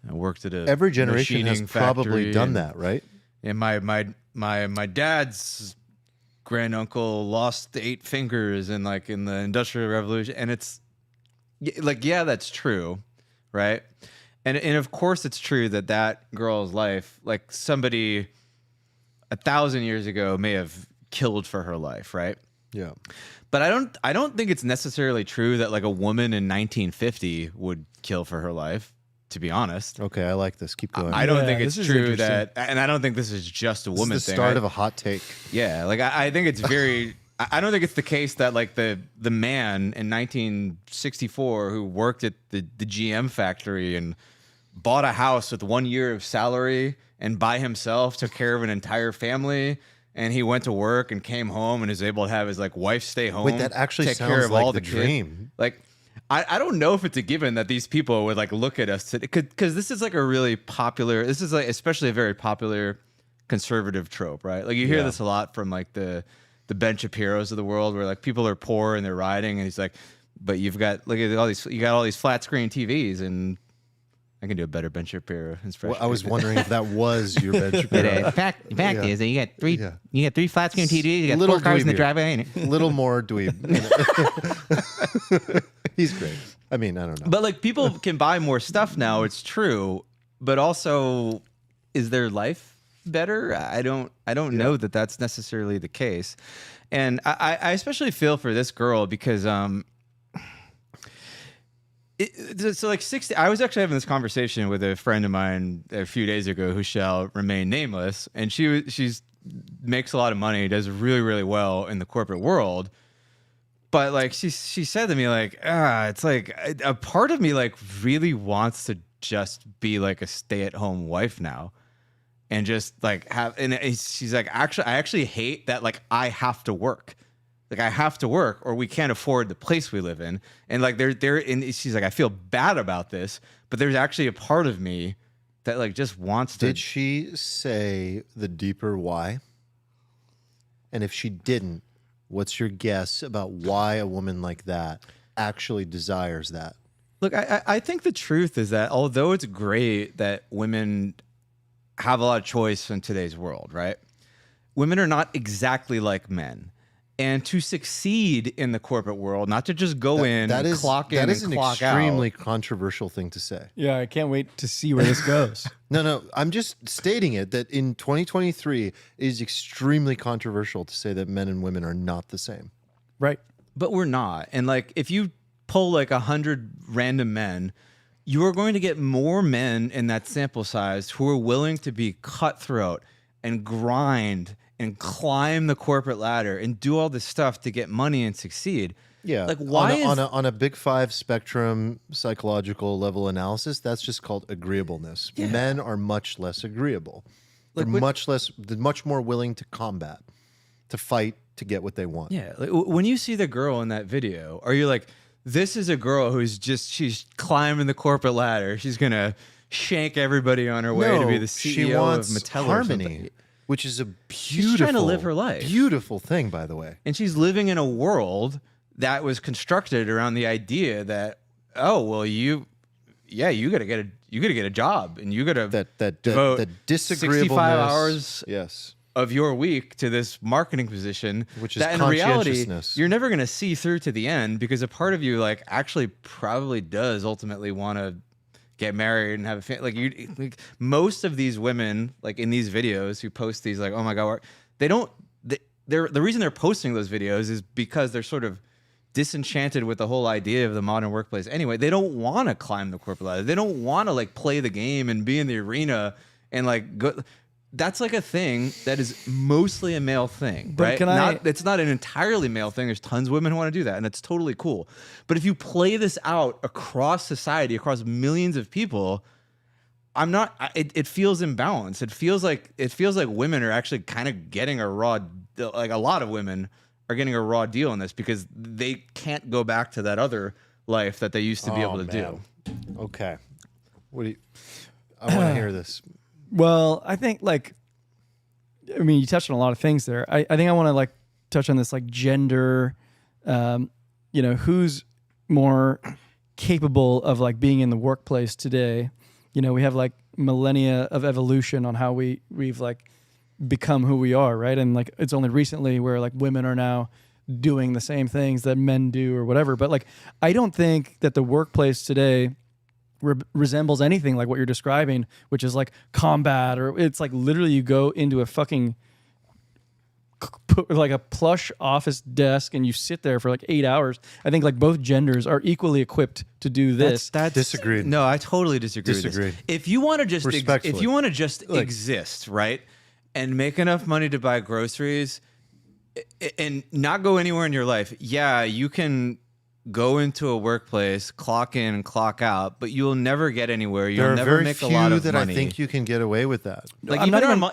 I worked at a Every generation has machining probably factory done and- that, right? And my dad's granduncle lost 8 fingers in the Industrial Revolution, and it's like, yeah, that's true, right? And of course it's true that girl's life, like somebody 1,000 years ago may have killed for her life, right? Yeah. But I don't think it's necessarily true that like a woman in 1950 would kill for her life, to be honest. Okay, I like this. Keep going. I don't Yeah, think it's this is true interesting. that, and I don't think this is just a This woman is the thing. start of a hot take. Yeah, like I think it's very. I don't think it's the case that like the man in 1964 who worked at the GM factory and bought a house with 1 year of salary and by himself took care of an entire family, and he went to work and came home and is able to have his like wife stay home. Wait, that actually take sounds care of like all the kids. dream. Like. I don't know if it's a given that these people would like look at us because this is like a really popular. This is like especially a very popular conservative trope, right? Like you hear Yeah. this a lot from like the Ben Shapiro's of the world, where like people are poor and they're riding, and he's like, "But you've got look at all these, you got all these flat screen TVs, and I can do a better Ben Shapiro impression." Well, I was wondering if that was your Ben Shapiro. Fact Yeah. is that you got three Yeah. you got 3 flat screen TVs, you got Little 4 cars in the dweebier. driveway. Ain't Little more dweeb. He's great. I mean, I don't know. But like people can buy more stuff now. It's true, but also, is their life better? I don't know that that's necessarily the case, and I especially feel for this girl because so like 60. I was actually having this conversation with a friend of mine a few days ago who shall remain nameless, and she's makes a lot of money, does really really well in the corporate world. But like she said to me like, it's like a part of me like really wants to just be like a stay-at-home wife now, and just like have. And she's like, I actually hate that like I have to work, like I have to work or we can't afford the place we live in. And like they're and she's like, I feel bad about this, but there's actually a part of me that like just wants to. Did she say the deeper why? And if she didn't, what's your guess about why a woman like that actually desires that? Look, I think the truth is that although it's great that women have a lot of choice in today's world, right? Women are not exactly like men. And to succeed in the corporate world, not to just go in, that is, clock in, that is and an clock extremely out. controversial thing to say. Yeah. I can't wait to see where this goes. No, I'm just stating it that in 2023 it is extremely controversial to say that men and women are not the same. Right. But we're not. And like, if you pull like 100 random men, you are going to get more men in that sample size who are willing to be cutthroat and grind and climb the corporate ladder and do all this stuff to get money and succeed. Yeah, Like, why on a big 5 spectrum psychological level analysis, that's just called agreeableness. Yeah. Men are much less agreeable. Like, They're much more willing to combat, to fight, to get what they want. Yeah, like, when you see the girl in that video, are you like, this is a girl she's climbing the corporate ladder. She's gonna shank everybody on her way to be the CEO she wants of Mattel or harmony, something. which is a beautiful, She's trying to live her life. Beautiful thing, by the way. And she's living in a world that was constructed around the idea that, oh, well, you gotta get a job, and you gotta That devote disagreeableness. 65 hours Yes. of your week to this marketing position, Which is that in reality conscientiousness. you're never gonna see through to the end, because a part of you like actually probably does ultimately want to get married and have a family. Like most of these women, like in these videos who post these, like, oh my god, the reason they're posting those videos is because they're sort of disenchanted with the whole idea of the modern workplace. Anyway, they don't want to climb the corporate ladder. They don't want to like play the game and be in the arena and like go. That's like a thing that is mostly a male thing, But right? It's not an entirely male thing. There's tons of women who want to do that, and it's totally cool. But if you play this out across society, across millions of people, it feels imbalanced. It feels like women are actually kind of getting a raw, like a lot of women are getting a raw deal in this because they can't go back to that other life that they used to be able to do. Okay. I want to hear this. Well, I think you touched on a lot of things there. I think I want to like touch on this like gender, who's more capable of like being in the workplace today. We have like millennia of evolution on how we've like become who we are, right? And like it's only recently where like women are now doing the same things that men do or whatever. But like I don't think that the workplace today resembles anything like what you're describing, which is like combat, or it's like literally you go into a fucking like a plush office desk and you sit there for like 8 hours. I think like both genders are equally equipped to do this. That's Disagreed. No, I totally disagree. With this. If you want to just exist, right, and make enough money to buy groceries and not go anywhere in your life, yeah, you can go into a workplace, clock in and clock out, but you'll never get anywhere. You'll never make a lot of that money. I think you can get away with that. Like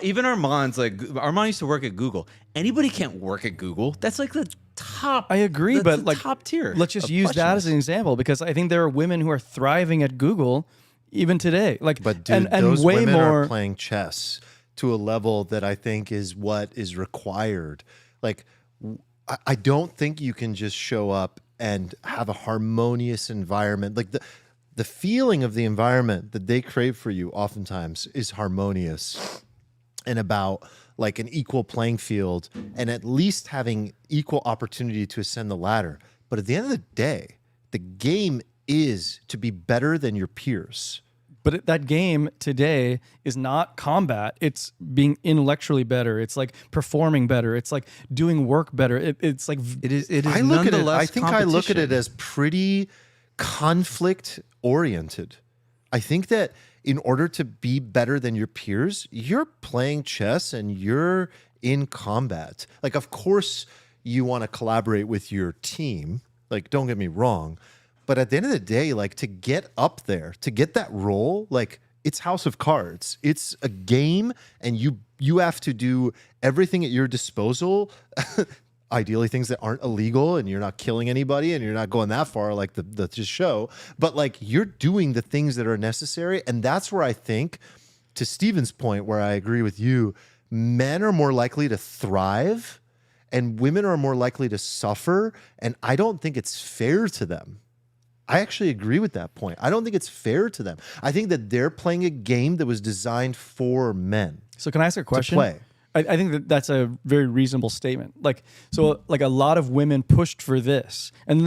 even Armand's like Armand used to work at Google. Anybody can't work at Google. That's like the top. I agree, that's but the like top tier. Let's just use that as an example, because I think there are women who are thriving at Google even today. Like, but dude, and those way women more are playing chess to a level that I think is what is required. Like, I don't think you can just show up and have a harmonious environment. Like the feeling of the environment that they crave for you oftentimes is harmonious and about like an equal playing field and at least having equal opportunity to ascend the ladder. But at the end of the day, the game is to be better than your peers. But that game today is not combat. It's being intellectually better. It's like performing better. It's like doing work better. It's like it is. I look at it. I think I look at competition. it as pretty conflict oriented. I think that in order to be better than your peers, you're playing chess and you're in combat. Like, of course, you want to collaborate with your team. Like, don't get me wrong. But at the end of the day, like to get up there, to get that role, like it's House of Cards. It's a game, and you have to do everything at your disposal. Ideally, things that aren't illegal, and you're not killing anybody, and you're not going that far like the show. But like you're doing the things that are necessary, and that's where I think, to Steven's point, where I agree with you, men are more likely to thrive, and women are more likely to suffer. And I don't think it's fair to them. I actually agree with that point. I don't think it's fair to them. I think that they're playing a game that was designed for men. So can I ask a question? To play. I think that's a very reasonable statement. Like a lot of women pushed for this, and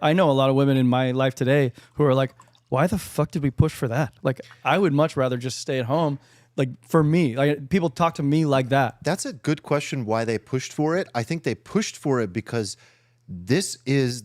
I know a lot of women in my life today who are like, why the fuck did we push for that? Like, I would much rather just stay at home. Like, for me, like people talk to me like that. That's a good question. Why they pushed for it? I think they pushed for it because this is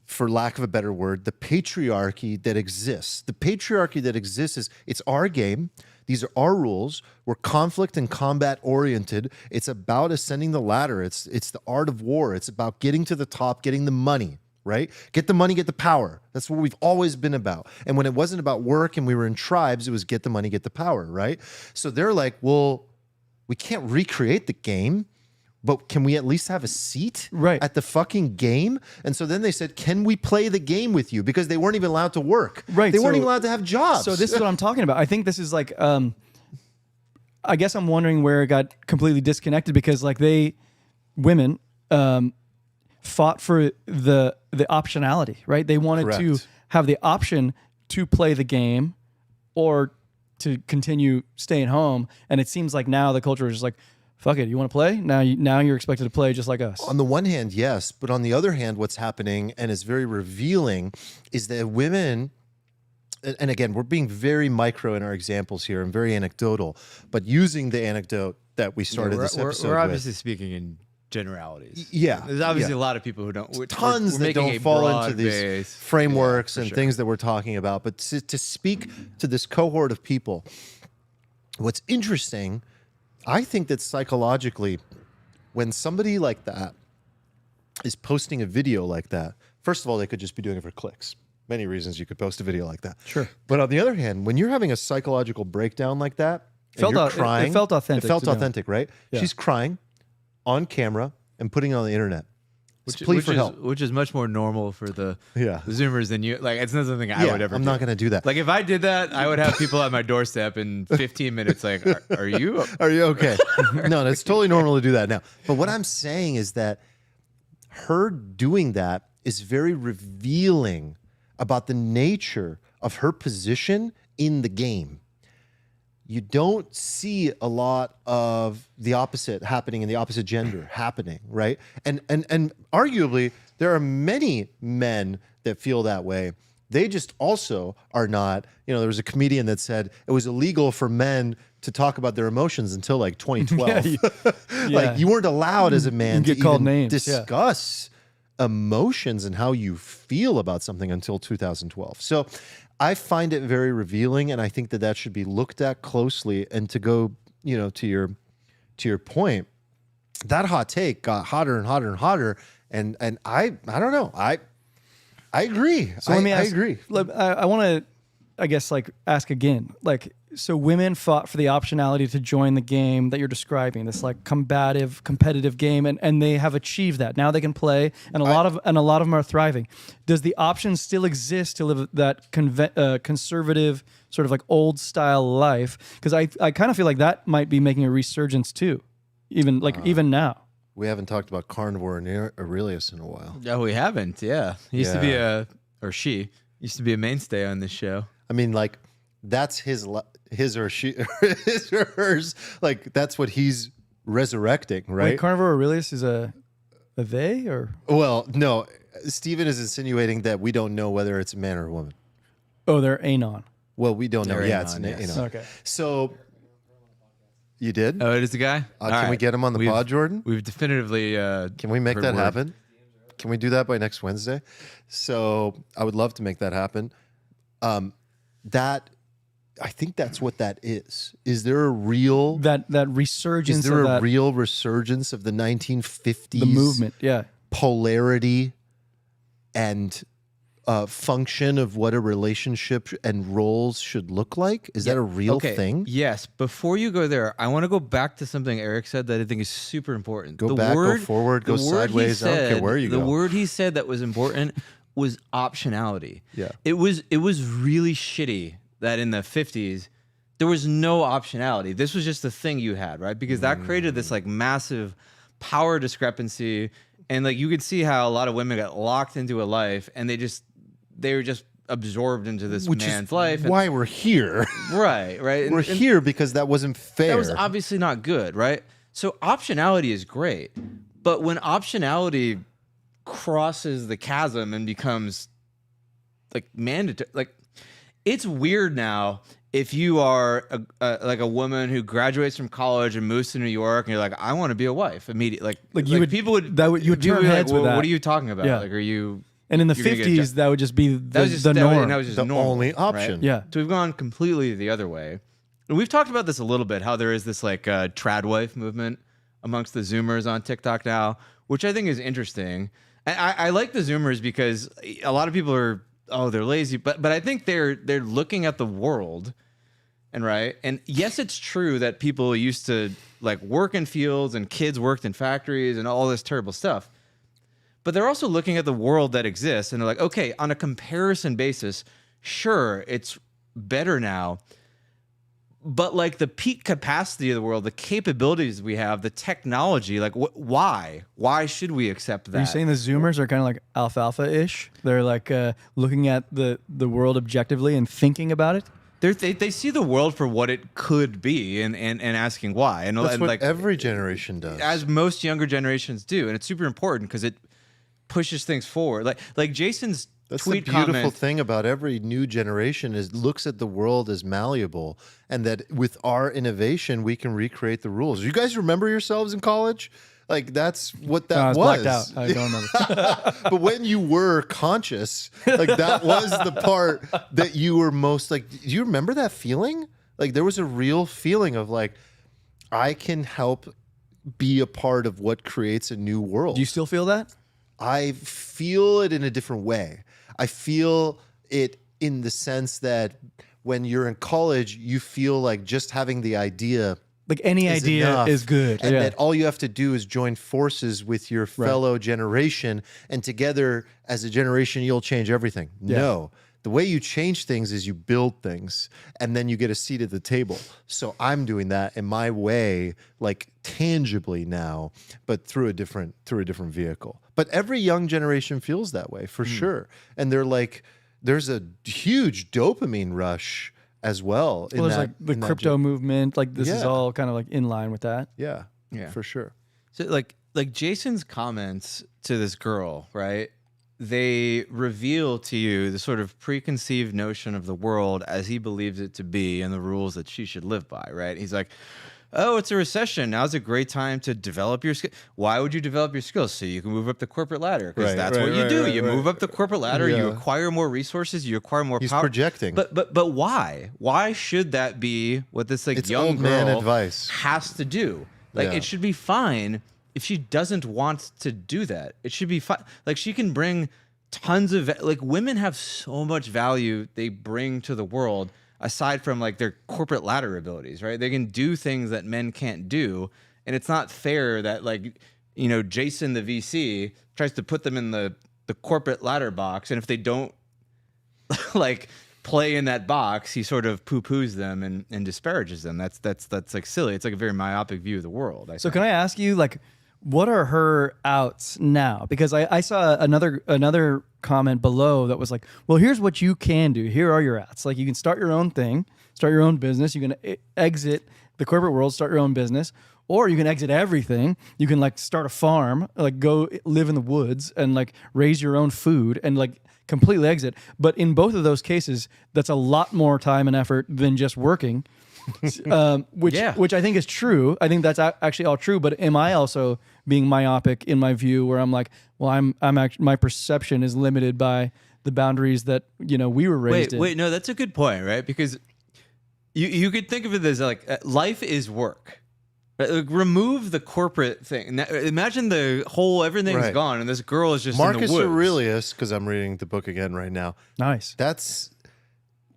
for lack of a better word, the patriarchy that exists. The patriarchy that exists is it's our game. These are our rules. We're conflict and combat oriented. It's about ascending the ladder. It's the art of war. It's about getting to the top, getting the money, right? Get the money, get the power. That's what we've always been about. And when it wasn't about work and we were in tribes, it was get the money, get the power, right? So they're like, well, we can't recreate the game, but can we at least have a seat Right. at the fucking game? And so then they said, can we play the game with you? Because they weren't even allowed to work. Right, They weren't so- even allowed to have jobs. So this is what I'm talking about. I think this is like, I guess I'm wondering where it got completely disconnected because like women fought for the optionality, right? They wanted to Correct. have the option to play the game or to continue staying home. And it seems like now the culture is just like, fuck it, you want to play? Now you're expected to play just like us. On the one hand, yes, but on the other hand, what's happening and is very revealing is that women, and again, we're being very micro in our examples here and very anecdotal, but using the anecdote that we started this episode we're with. obviously speaking in generalities. Yeah, There's obviously yeah. a lot of people who don't. Tons we're that making don't a fall into these broad-based- frameworks for and sure. things that we're talking about. But to speak to this cohort of people, what's interesting, I think that psychologically, when somebody like that is posting a video like that, first of all, they could just be doing it for clicks. Many reasons you could post a video like that. Sure. But on the other hand, when you're having a psychological breakdown like that, and Felt you're au- it crying, felt authentic, It felt to be honest. authentic, right? Yeah. She's crying on camera and putting it on the internet. It's a plea for help. Which is much more normal for the Yeah. Zoomers than you. Like, it's not something I would ever I'm do. not going to do that. Like, if I did that, I would have people at my doorstep in 15 minutes. Like, are you? Are you okay? No, it's totally normal to do that now. But what I'm saying is that her doing that is very revealing about the nature of her position in the game. You don't see a lot of the opposite happening in the opposite gender happening, right? And arguably there are many men that feel that way. They just also are not, there was a comedian that said it was illegal for men to talk about their emotions until like 2012. Yeah. Like you weren't allowed as a man You to get called even names, yeah. discuss emotions and how you feel about something until 2012. So I find it very revealing, and I think that should be looked at closely. And to go, to your point, that hot take got hotter and hotter and hotter. And I don't know. I agree. So let me ask, I agree. I want to, I guess, like ask again. Like, so women fought for the optionality to join the game that you're describing, this like combative, competitive game, and they have achieved that. Now they can play, and a lot of them are thriving. Does the option still exist to live that conservative, sort of like old style life? Because I kind of feel like that might be making a resurgence too, even now. We haven't talked about Carnivore and Aurelius in a while. No, we haven't. Yeah, he used to be she used to be a mainstay on this show. I mean, like, that's his or she, his or hers. Like, that's what he's resurrecting, right? Wait, Carnivore Aurelius is a they or? Well, no. Steven is insinuating that we don't know whether it's a man or a woman. Oh, they're anon. Well, we don't know. They're Yeah, it's anon, yes. Okay. So, you did? Oh, it is the guy. All Can we right. get him on the pod, Jordan? We've definitively. Can we make heard that word. happen? Can we do that by next Wednesday? So I would love to make that happen. I think that's what that is. Is there a real That resurgence Is there of a that, real resurgence of the 1950s the movement? Yeah. polarity and function of what a relationship and roles should look like? Is that a real thing? Yes. Before you go there, I want to go back to something Eric said that I think is super important. Go back, go forward, go the word he sideways. I don't care where you the go. The word he said that was important was optionality. Yeah. It was really shitty that in the 50s there was no optionality. This was just the thing you had, right? Because that created this like massive power discrepancy, and like you could see how a lot of women got locked into a life and they were just absorbed into this Which man's is life. And- why we're here. right. We're here because that wasn't fair. that was obviously not good, right? So optionality is great, but when optionality crosses the chasm and becomes like mandatory, like it's weird now if you are like a woman who graduates from college and moves to New York and you're like, I want to be a wife immediately. Like you would- people would you would people turn be heads with "Well, that." What are you talking about? Yeah. Like, are you? And in the you're gonna get 50s, that would just be That was just the norm. That was just the normal, only right? option. Yeah. So we've gone completely the other way. And we've talked about this a little bit, how there is this like Tradwife movement amongst the Zoomers on TikTok now, which I think is interesting. I like the Zoomers because a lot of people are, they're lazy, but I think they're looking at the world and right. And yes, it's true that people used to like work in fields and kids worked in factories and all this terrible stuff. But they're also looking at the world that exists and they're like, okay, on a comparison basis, sure, it's better now. But like the peak capacity of the world, the capabilities we have, the technology, like why? Why should we accept that? Are you saying the Zoomers are kind of like alfalfa-ish? They're like looking at the world objectively and thinking about it? They see the world for what it could be and asking why. And That's what like every generation does. as most younger generations do. And it's super important because it pushes things forward. Like Jason's That's tweet the beautiful comment, thing about every new generation is looks at the world as malleable, and that with our innovation we can recreate the rules. You guys remember yourselves in college? Like that's what that I was was. blacked out. I don't remember. But when you were conscious, like that was the part that you were most like. Do you remember that feeling? Like there was a real feeling of like, I can help be a part of what creates a new world. Do you still feel that? I feel it in a different way. I feel it in the sense that when you're in college, you feel like just having the idea Like any is idea enough, is good. and Yeah. that all you have to do is join forces with your fellow generation, and together as a generation, you'll change everything. Yeah. No. The way you change things is you build things, and then you get a seat at the table. So I'm doing that in my way, like tangibly now, but through a different vehicle. But every young generation feels that way for sure, and they're like, there's a huge dopamine rush as well. Well, there's like the crypto movement. Like this is Yeah. all kind of like in line with that. yeah, Yeah. for sure. so like Jason's comments to this girl, right? They reveal to you the sort of preconceived notion of the world as he believes it to be and the rules that she should live by, right? He's like, oh, it's a recession. Now's a great time to develop your skills. Why would you develop your skills? So you can move up the corporate ladder. Because Right, that's right, what you right, do. right, You right. move up the corporate ladder. You Yeah. acquire more resources. You acquire more He's power. projecting. But why? Why should that be what this like It's young old man girl advice. has to do? Like Yeah. it should be fine if she doesn't want to do that. It should be fine. Like she can bring tons of like women have so much value they bring to the world aside from like their corporate ladder abilities, right? They can do things that men can't do, and it's not fair that like Jason the VC tries to put them in the corporate ladder box, and if they don't like play in that box, he sort of poo-poos them and disparages them. That's like silly. It's like a very myopic view of the world. So can I ask you, like, what are her outs now? Because I saw another comment below that was like, well, here's what you can do. Here are your outs. Like you can start your own thing, start your own business. You can exit the corporate world, start your own business, or you can exit everything. You can like start a farm, like go live in the woods and like raise your own food and like completely exit. But in both of those cases, that's a lot more time and effort than just working. Which I think is true. I think that's actually all true. But am I also being myopic in my view, where I'm like, well, I'm actually my perception is limited by the boundaries that we were raised in. Wait, no, that's a good point, right? Because you could think of it as like life is work. Right? Like, remove the corporate thing. Now, imagine the whole everything's Right. gone, and this girl is just Marcus in the woods. Aurelius, because I'm reading the book again right now. Nice. That's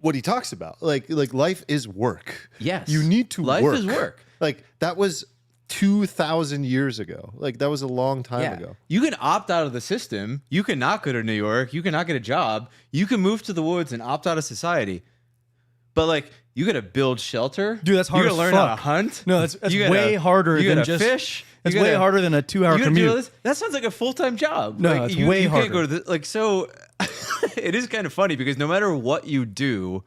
what he talks about. Like life is work. Yes. You need to Life work. is work. Like that was 2,000 years ago. Like that was a long time ago. You can opt out of the system. You cannot go to New York. You cannot get a job. You can move to the woods and opt out of society. But like, you got to build shelter. Dude, that's hard You as got to learn how to fuck. hunt. No, that's You gotta- way harder you than gotta just fish. It's You way gotta- harder than a 2-hour You gotta do commute. all this. That sounds like a full-time job. No, like, it's you, way you harder. can't go to the, like, so it is kind of funny because no matter what you do,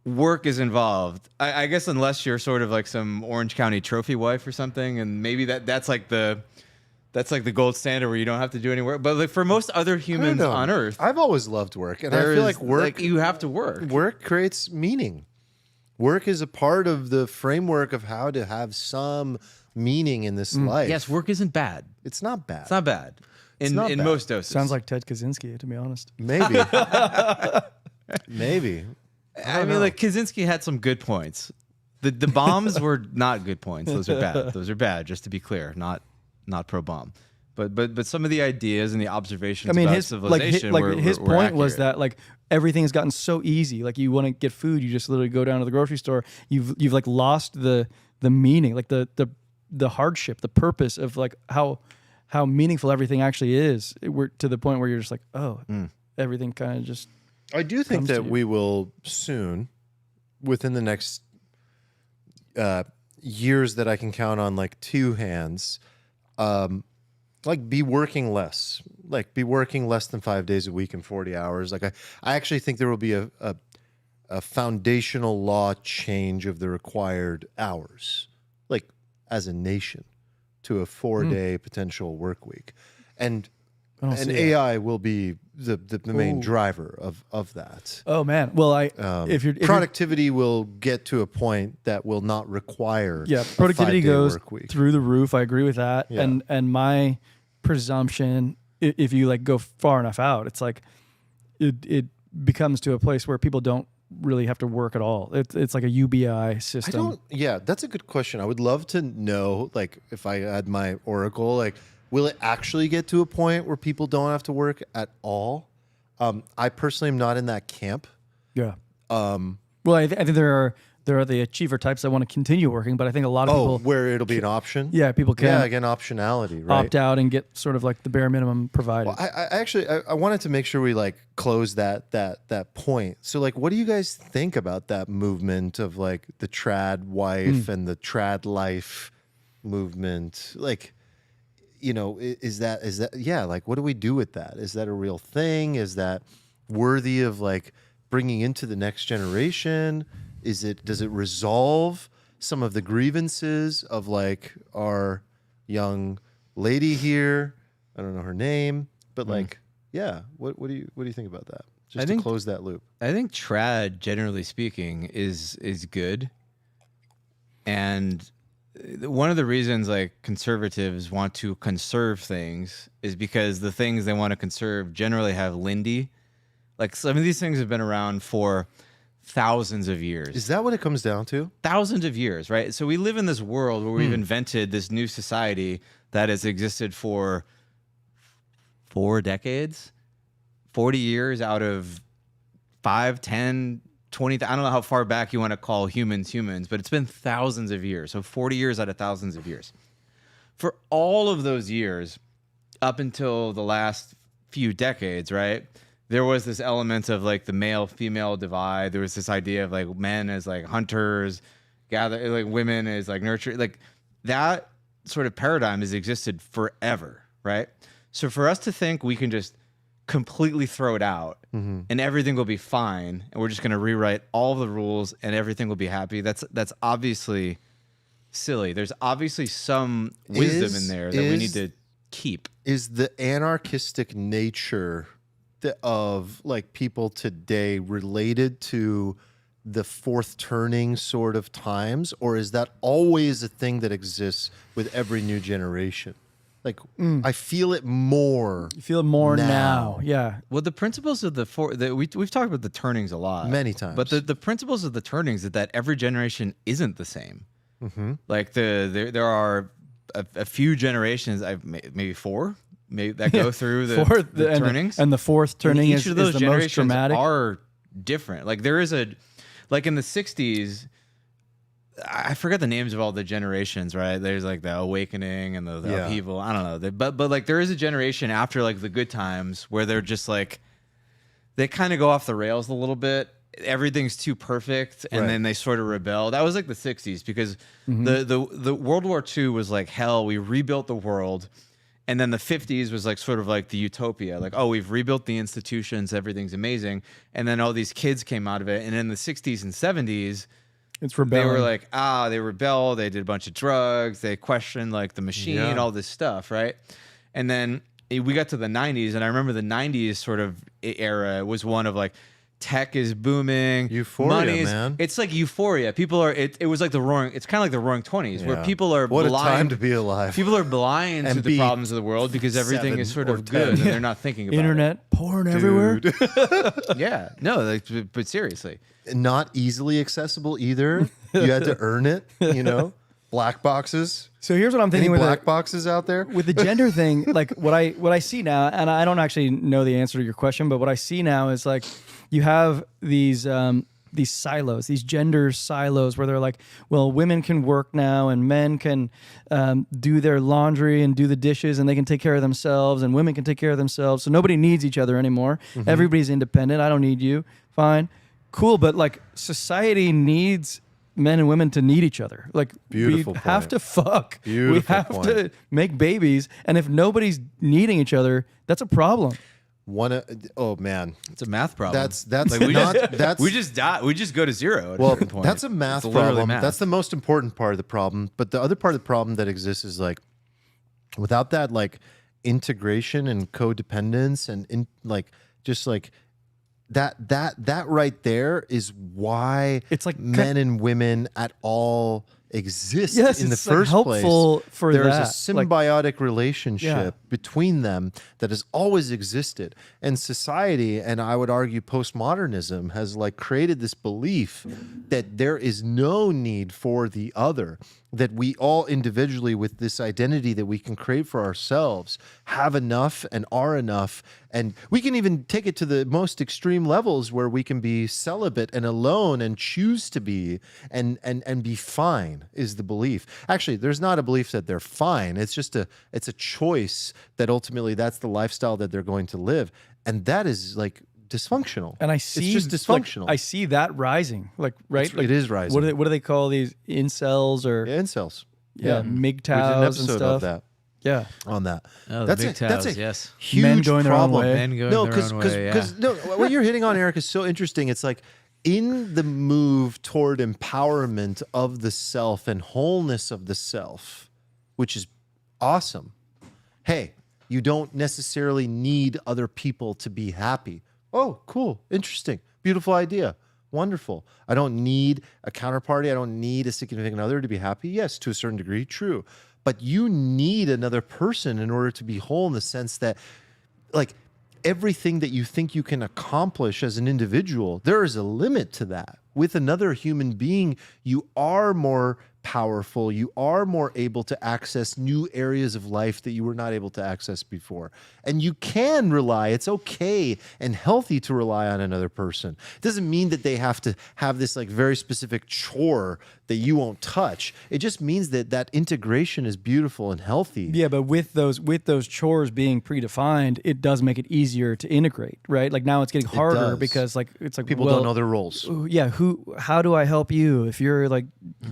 work is involved. I guess unless you're sort of like some Orange County trophy wife or something, and maybe that's like the gold standard where you don't have to do any work. But like for most other I don't humans know. on Earth, I've always loved work, and I there feel is, like work you have to work. work creates meaning. Work is a part of the framework of how to have some meaning in this life. Yes, work isn't bad. It's not bad. It's not bad. In not bad. most doses. Sounds like Ted Kaczynski, to be honest. Maybe. Maybe. I mean, like Kaczynski had some good points. The bombs were not good points. Those are bad. Those are bad. Just to be clear, not pro bomb. But some of the ideas and the observations I mean, about his civilization his were point was accurate. that like everything has gotten so easy. Like you want to get food, you just literally go down to the grocery store. You've like lost the meaning, like the hardship, the purpose of like how meaningful everything actually is. We're to the point where you're just like, oh, everything kind of just. I do think comes to that you. we will soon, within the next years that I can count on like two hands, like be working less, like be working less than 5 days a week and 40 hours. Like I actually think there will be a foundational law change of the required hours, like as a nation, to a 4-day potential work week. And AI will be the main driver of that. Oh man, well if you're Productivity will get to a point that will not require productivity a 5-day goes work week. through the roof. I agree with that. Yeah. And my presumption, if you like go far enough out, it's like it becomes to a place where people don't really have to work at all. It's like a UBI system. That's a good question. I would love to know, like, if I had my oracle, like, will it actually get to a point where people don't have to work at all? I personally am not in that camp. Yeah. Well, I think there are the achiever types that want to continue working, but I think a lot of people, where it'll be an option. yeah, people can Again, optionality, right? opt out and get sort of like the bare minimum provided. Well, I actually wanted to make sure we like close that point. So like, what do you guys think about that movement of like the Tradwife and the Tradlife movement? Like, you know, is that like, what do we do with that? Is that a real thing? Is that worthy of like bringing into the next generation? Does it resolve some of the grievances of like our young lady here? I don't know her name, but like, yeah. What do you think about that? Just to close that loop. I think trad, generally speaking, is good. And one of the reasons like conservatives want to conserve things is because the things they want to conserve generally have Lindy. Like some of these things have been around for thousands of years. Is that what it comes down to? Thousands of years, right? So we live in this world where we've invented this new society that has existed for 4 decades, 40 years out of 5, 10, 20. I don't know how far back you want to call humans, but it's been thousands of years. So 40 years out of thousands of years. For all of those years, up until the last few decades, right? There was this element of like the male-female divide. There was this idea of like men as like hunters, like women as like nurture. Like that sort of paradigm has existed forever, right? So for us to think we can just completely throw it out and everything will be fine and we're just going to rewrite all the rules and everything will be happy, that's obviously silly. There's obviously some wisdom in there that we need to keep. Is the anarchistic nature of like people today related to the fourth turning sort of times, or is that always a thing that exists with every new generation? Like I feel it more. You feel it more now. Yeah. Well, the principles of we've talked about the turnings a lot, Many times. but the principles of the turnings is that every generation isn't the same. Like there are a few generations, maybe 4. Maybe that go through the turnings, and the fourth turning each is of those the most generations dramatic. are different. Like there is like in the 60s, I forget the names of all the generations, right? There's like the awakening and the upheaval. I don't know. But like there is a generation after like the good times where they're just like, they kind of go off the rails a little bit. Everything's too perfect. And then they sort of rebel. That was like the 60s because the World War II was like, hell, we rebuilt the world. And then the 50s was like sort of like the utopia. Like, oh, we've rebuilt the institutions. Everything's amazing. And then all these kids came out of it. And in the 60s and 70s, it's rebellion. they were like, they rebelled. They did a bunch of drugs. They questioned like the machine, all this stuff, right? And then we got to the 90s. And I remember the 90s sort of era was one of like, tech is booming. Euphoria, man. It's like euphoria. People are, it was like it's kind of like the roaring 20s where people are what blind. a time to be alive. People are blind to the problems of the world because everything 7 is sort or of 10. good and they're not thinking about Internet porn everywhere. it. Yeah. No, like, but seriously. Not easily accessible either. You had to earn it, you know? Black boxes. So here's what I'm Any thinking with black boxes out there? with the gender thing. Like what I see now, and I don't actually know the answer to your question, but what I see now is like you have these silos, these gender silos, where they're like, well, women can work now, and men can do their laundry and do the dishes, and they can take care of themselves, and women can take care of themselves. So nobody needs each other anymore. Everybody's independent. I don't need you. Fine, cool. But like society needs men and women to need each other. Like Beautiful we have point. to fuck. Beautiful we have point. to make babies, and if nobody's needing each other, that's a problem. Oh man, It's a math problem. that's Like, we not just, that's we just die. We just go to zero. At a well, certain point. that's a math It's literally problem. math. That's the most important part of the problem. But the other part of the problem that exists is like, without that like integration and codependence and just like that right there is why It's like men and women at all exist Yes, in the it's, like, first place. helpful for There's that. a symbiotic relationship Yeah. between them that has always existed. And society, and I would argue postmodernism, has like created this belief that there is no need for the other, that we all individually with this identity that we can create for ourselves have enough and are enough. And we can even take it to the most extreme levels where we can be celibate and alone and choose to be and be fine is the belief. Actually, there's not a belief that they're fine. It's just it's a choice that ultimately that's the lifestyle that they're going to live. And that is like dysfunctional. And I see it's just like, dysfunctional. I see that rising. Like right, like, it is rising. What do they call these incels or Yeah, incels. MGTOWs We did an and episode stuff? of that. Yeah. On that. Oh, the that's big a, that's a towels, yes. huge Men going their own problem. way. Men going No, their own way, yeah. because no, what you're hitting on, Eric, is so interesting. It's like in the move toward empowerment of the self and wholeness of the self, which is awesome. Hey, you don't necessarily need other people to be happy. Oh, cool, interesting, beautiful idea. Wonderful. I don't need a counterparty. I don't need a significant other to be happy. Yes, to a certain degree, true. But you need another person in order to be whole in the sense that, like, everything that you think you can accomplish as an individual, there is a limit to that. With another human being, you are more powerful. You are more able to access new areas of life that you were not able to access before. And you can rely, it's okay and healthy to rely on another person. It doesn't mean that they have to have this like very specific chore that you won't touch. It just means that that integration is beautiful and healthy. Yeah, but with those chores being predefined, it does make it easier to integrate, right? Like now it's getting harder does. because like it's like People well, don't know their roles. Yeah, how do I help you if you're like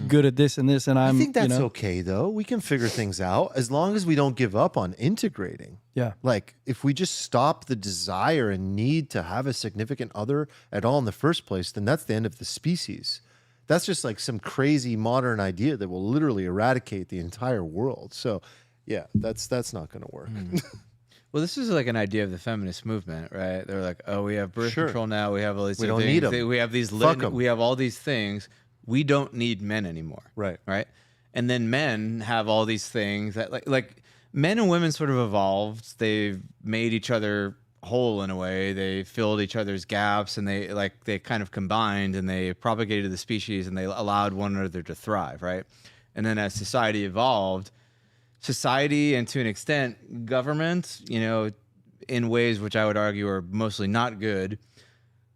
good at this and this and I I'm think that's you know, okay though. We can figure things out as long as we don't give up on integrating. Yeah. Like if we just stop the desire and need to have a significant other at all in the first place, then that's the end of the species. That's just like some crazy modern idea that will literally eradicate the entire world. So yeah, that's not going to work. Well, this is like an idea of the feminist movement, right? They're like, oh, we have birth Sure. control now. We have all these We don't things. need 'em. We have these. Fuck 'em. We have all these things. We don't need men anymore. Right. Right. And then men have all these things that like men and women sort of evolved. They've made each other whole in a way. They filled each other's gaps, and they kind of combined, and they propagated the species, and they allowed one another to thrive. Right. And then as society evolved, society and to an extent government, you know, in ways which I would argue are mostly not good,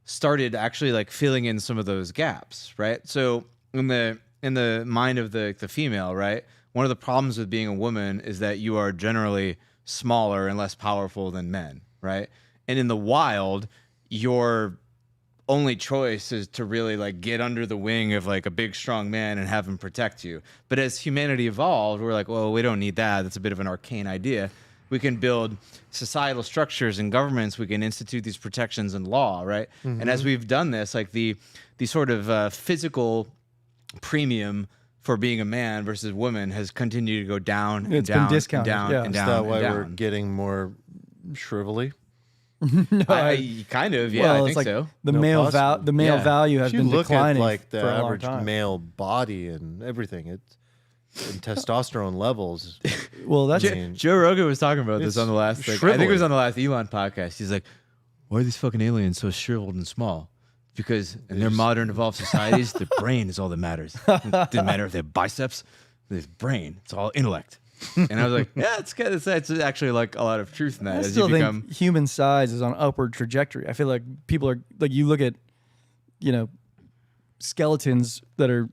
started actually like filling in some of those gaps, right? So in the mind of the female, right, one of the problems with being a woman is that you are generally smaller and less powerful than men, right? And in the wild, your only choice is to really like get under the wing of like a big strong man and have him protect you. But as humanity evolved, we're like, well, we don't need that. That's a bit of an arcane idea. We can build societal structures and governments. We can institute these protections and law, right? And as we've done this, like the sort of physical premium for being a man versus woman has continued to go down and It's been down and discounted, down yeah. and Is down that and why down. we're getting more shrivelly? I kind of, yeah, well, I it's think like so. the No, male possible. the male Yeah. value has If you been look declining at like the for a long average time. male body and everything, it's and testosterone levels. Well, that's Joe Rogan was talking about this It's on the last. Like, I think it shriveling. was on the last Elon podcast. He's like, "Why are these fucking aliens so shriveled and small?" Because in their modern evolved societies, the brain is all that matters. It didn't matter if they have biceps. this brain. It's all intellect. And I was like, yeah, it's actually like a lot of truth in that. I as still you think become, human size is on upward trajectory. I feel like people are like, you look at, skeletons that are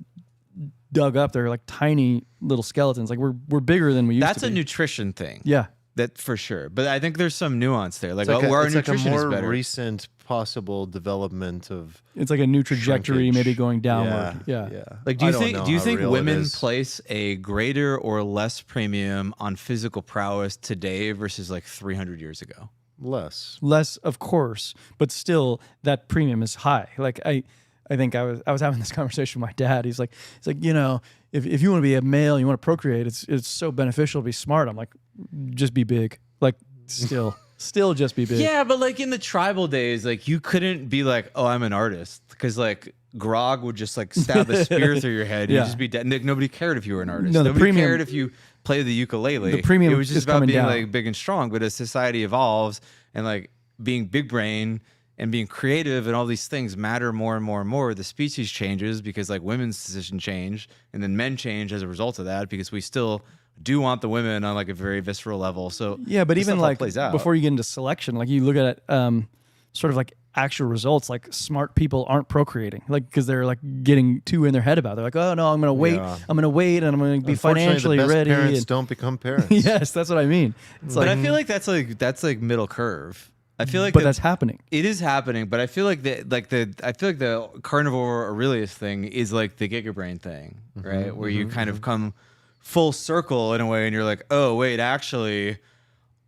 dug up. They're like tiny little skeletons. Like we're bigger than we used that's to a be. nutrition thing. Yeah. That for sure. But I think there's some nuance there. Like, It's our it's like a nutrition is more better. recent possible development of It's like a new trajectory, shrinkage. maybe going downward. Yeah. Like, do I you don't think know do you how think real it women is. place a greater or less premium on physical prowess today versus like 300 years ago? less. Less, of course, but still that premium is high. Like I think I was having this conversation with my dad. He's like, if you want to be a male, you want to procreate, it's so beneficial to be smart. I'm like, just be big. Like still just be big. Yeah, but like in the tribal days, like you couldn't be like, oh, I'm an artist, because like Grog would just like stab a spear through your head. Yeah. You'd just be dead. Nobody cared if you were an artist. No, the Nobody premium- cared if you played the ukulele. The premium it was just is about coming being down. like big and strong. But as society evolves and like being big brain and being creative and all these things matter more and more and more, the species changes because like women's position change, and then men change as a result of that, because we still do want the women on like a very visceral level. So Yeah, but this even stuff all like plays out. before you get into selection, like you look at sort of like actual results, like smart people aren't procreating, like because they're like getting too in their head about it. They're like, oh no, I'm gonna wait, Yeah. and I'm gonna be Unfortunately, financially the best ready. parents and- don't become parents. yes, that's what I mean. It's but like, I feel like that's like middle curve. I feel like but that- that's happening. It is happening, but I feel like the carnivore Aurelius thing is like the gigabrain thing, right? Where you kind of come full circle in a way, and you're like, oh wait, actually,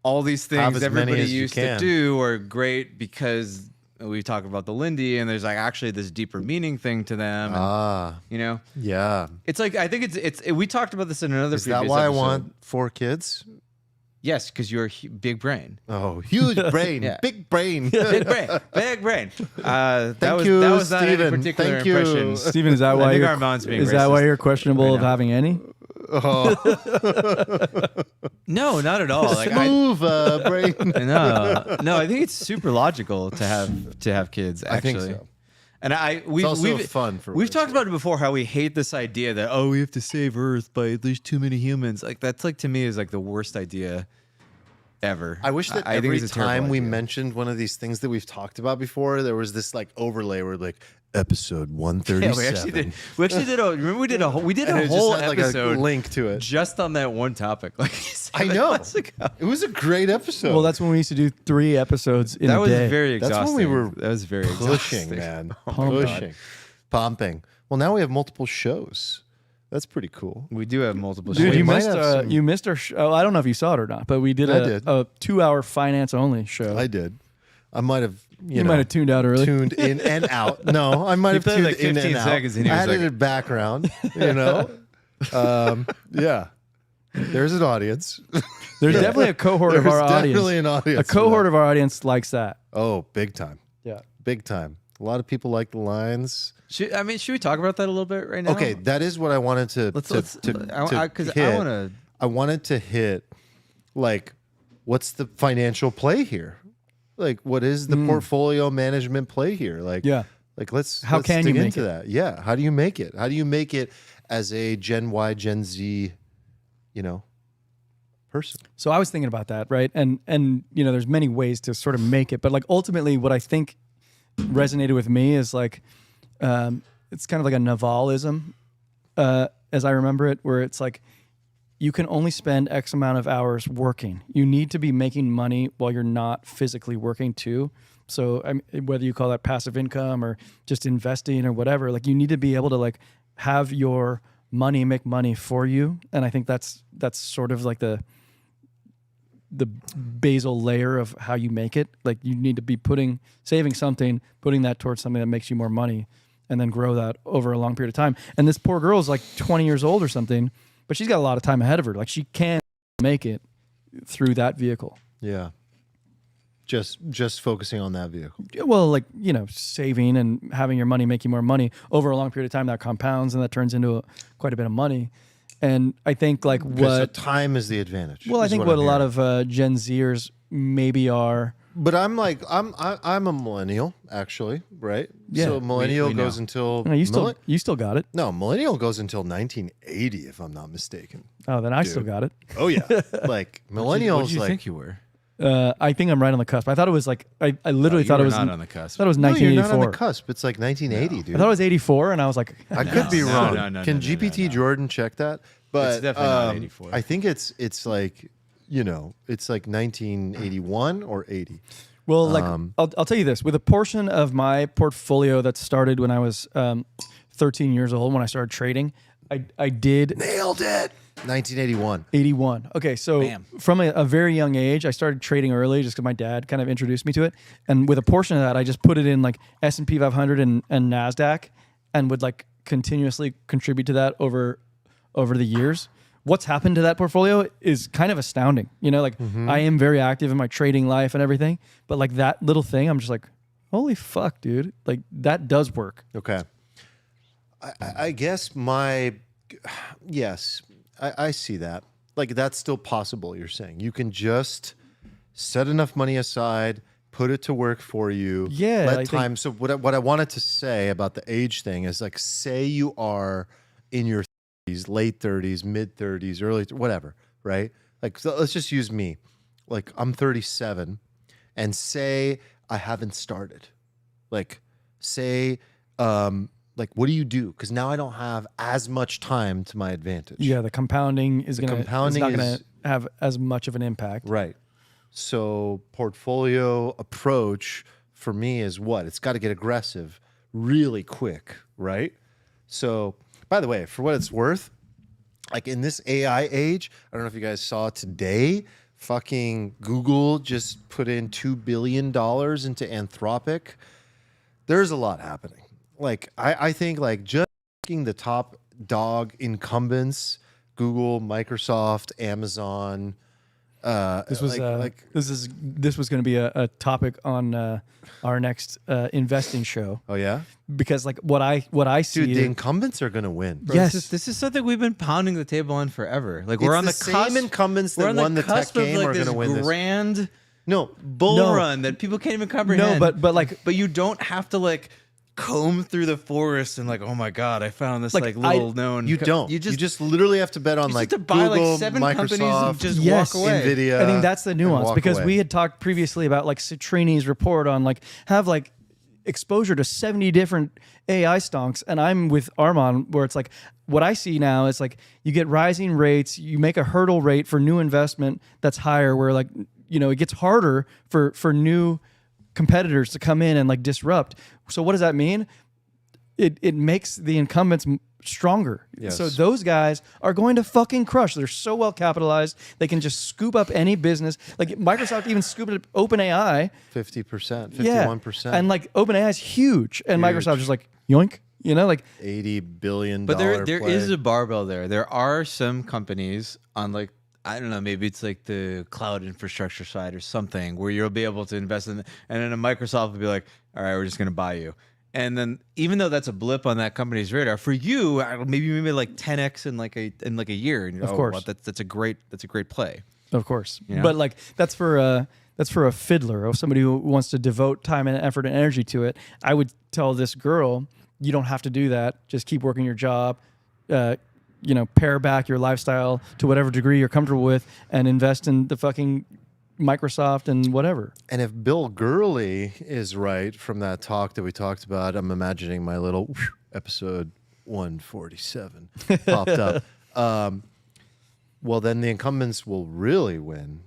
all these Have things as many everybody as you used to can. do are great because we talk about the Lindy, and there's like actually this deeper meaning thing to them. And, you know, Yeah. it's like I think we talked about this in another. Is that previous why episode. I want 4 kids? Yes, because you're a big brain. Oh, huge brain, Yeah. big brain. Big brain, big brain. Thank you, that was not any Steven. particular Thank you. impression. Steven, is that I why think you're Armand's being is that why racist you're questionable right of now. having any? No, not at all. Like Move, brain. no. I think it's super logical to have kids. I think Actually. so. And we've also fun for we've what talked about it before, how we hate this idea that we have to save Earth by there's too many humans. Like that's like to me is like the worst idea ever. I wish that I think every it's a terrible time we idea. mentioned one of these things that we've talked about before, there was this like overlay where like episode 137. Yeah, we actually did remember we did a And it whole just had like episode a link to it. just on that one topic. Like I 7 know. months ago. It was a great episode. Well, that's when we used to do 3 episodes in That a was day. very That's exhausting. when we were that was very pushing, exhausting. man. Oh my Pushing. Pumping. Well, now we have multiple shows. That's pretty cool. We do have multiple Dude, shows. you might missed have some- you missed our show. I don't know if you saw it or not, but we did I did. a 2-hour finance only show. I did. I might have, you might have tuned out early. tuned in and out. No, I might have played tuned like in 15 and out. seconds and he I was had like- it in background, you know? Yeah. There's an audience. There's definitely a cohort of There's our audience. definitely an audience. A for cohort that. of our audience likes that. Oh, big time. Yeah. Big time. A lot of people like the lines. Should we talk about that a little bit right now? Okay, that is what I wanted to Let's to because hit. I want to. I wanted to hit like what's the financial play here? Like what is the portfolio management play here? Like Yeah. like let's How can dig you make into it? that. Yeah, how do you make it? How do you make it as a Gen Y, Gen Z, person? So I was thinking about that, right? And there's many ways to sort of make it, but like ultimately what I think resonated with me is like it's kind of like a Navalism as I remember it, where it's like you can only spend X amount of hours working. You need to be making money while you're not physically working too. So whether you call that passive income or just investing or whatever, like you need to be able to like have your money make money for you. And I think that's sort of like the basal layer of how you make it. Like you need to be saving something, putting that towards something that makes you more money, and then grow that over a long period of time. And this poor girl is like 20 years old or something, but she's got a lot of time ahead of her. Like she can make it through that vehicle. Yeah. Just focusing on that vehicle. Well, like, saving and having your money make you more money over a long period of time, that compounds and that turns into quite a bit of money. And I think So time is the advantage. Well, I is think what I'm a lot hearing. of Gen Zers maybe are But I'm like I'm a millennial actually, right? Yeah. So millennial we know. goes until No, you still got it. no, millennial goes until 1980 if I'm not mistaken. Oh, then I still got it. Oh yeah, like millennials. What did you like, think you were? I think I'm right on the cusp. I thought it was like I literally You thought were it was not on the cusp. thought it was no, you're not on 1984. the cusp. It's like 1980, dude. I thought it was 84, and I was like, I could be No, wrong. no, Can no, GPT Jordan check that? But It's definitely not 84. I think it's like it's like 1981 or 80. well, like I'll tell you this: with a portion of my portfolio that started when I was 13 years old, when I started trading, I did Nailed it. 1981. 81. Okay, so Bam. from a very young age, I started trading early just because my dad kind of introduced me to it. And with a portion of that, I just put it in like S&P 500 and NASDAQ and would like continuously contribute to that over the years. What's happened to that portfolio is kind of astounding. You know, like I am very active in my trading life and everything, but like that little thing, I'm just like, holy fuck, dude. Like that does work. Okay. I guess yes, I see that. Like that's still possible, you're saying. You can just set enough money aside, put it to work for you. Yeah, Let I time. So what I wanted to say about the age thing is like, say you are in your 30s, late 30s, mid 30s, early, whatever, right? Like, so let's just use me. Like I'm 37 and say I haven't started. Like say, like, what do you do? Because now I don't have as much time to my advantage. Yeah, the compounding is not going to have as much of an impact. Right. So portfolio approach for me is what? It's got to get aggressive really quick, right? So, by the way, for what it's worth, like in this AI age, I don't know if you guys saw today, fucking Google just put in $2 billion into Anthropic. There's a lot happening. Like, I think like just the top dog incumbents, Google, Microsoft, Amazon. This was this was going to be a topic on our next investing show, Oh yeah, because like what I see dude, the incumbents are gonna win. Bro, Yes. this is something we've been pounding the table on forever. Like It's we're on the same cusp. incumbents We're that on won the tech cusp of, game like, are this gonna win this. grand No, bull No. run that people can't even comprehend. but like but you don't have to like comb through the forest and like, oh my god, I found this Like, like little known. you don't. You You just just literally have to bet on you like just have to buy Google, like 7 Microsoft, companies and just Yes. walk away. Nvidia. I think that's the and nuance, walk because away. we had talked previously about like Citrini's report on like have like exposure to 70 different AI stonks, and I'm with Armand where it's like what I see now is like you get rising rates, you make a hurdle rate for new investment that's higher, where like it gets harder for new competitors to come in and like disrupt. So what does that mean? It makes the incumbents stronger. Yes. So those guys are going to fucking crush. They're so well capitalized. They can just scoop up any business. Like Microsoft even scooped up OpenAI. 50%, Yeah. 51%, And like OpenAI is huge. And Microsoft just like yoink. Like $80 billion. But there play. is a barbell there. There are some companies on like, I don't know, maybe it's like the cloud infrastructure side or something where you'll be able to invest in, and then a Microsoft will be like, all right, we're just going to buy you. And then even though that's a blip on that company's radar, for you, maybe like 10x in like a year. And Of course. well, that's a great play. of course. Yeah. But like that's for a fiddler or somebody who wants to devote time and effort and energy to it. I would tell this girl, you don't have to do that. Just keep working your job. Pare back your lifestyle to whatever degree you're comfortable with and invest in the fucking Microsoft and whatever. And if Bill Gurley is right from that talk that we talked about, I'm imagining my little episode 147 popped up. Well, then the incumbents will really win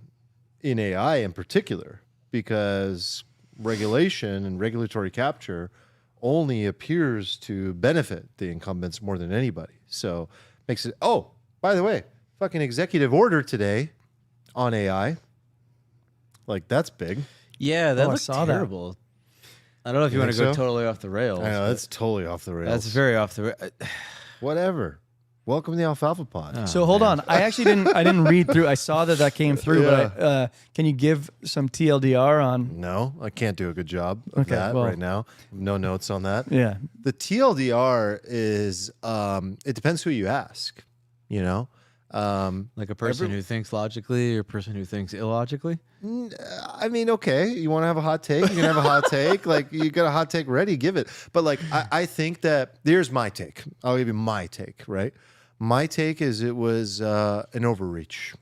in AI in particular, because regulation and regulatory capture only appears to benefit the incumbents more than anybody. So makes it, oh, by the way, fucking executive order today on AI. Like, that's big. Yeah, that I looks saw that. terrible. I don't know if you You want to think go so? totally off the rails. I know, but that's totally off the rails. that's very off the rails. Whatever. Welcome to the Alfalfa Pod. So hold on. I actually didn't read through. I saw that came through, Yeah. but can you give some TLDR on? No, I can't do a good job of Okay, that well- right now. No notes on that. Yeah. The TLDR is, it depends who you ask, Like a person who thinks logically or a person who thinks illogically? I mean, okay, you want to have a hot take? You can have a hot take. Like, you got a hot take ready, give it. But like, I think that here's my take. I'll give you my take, right? My take is it was an overreach.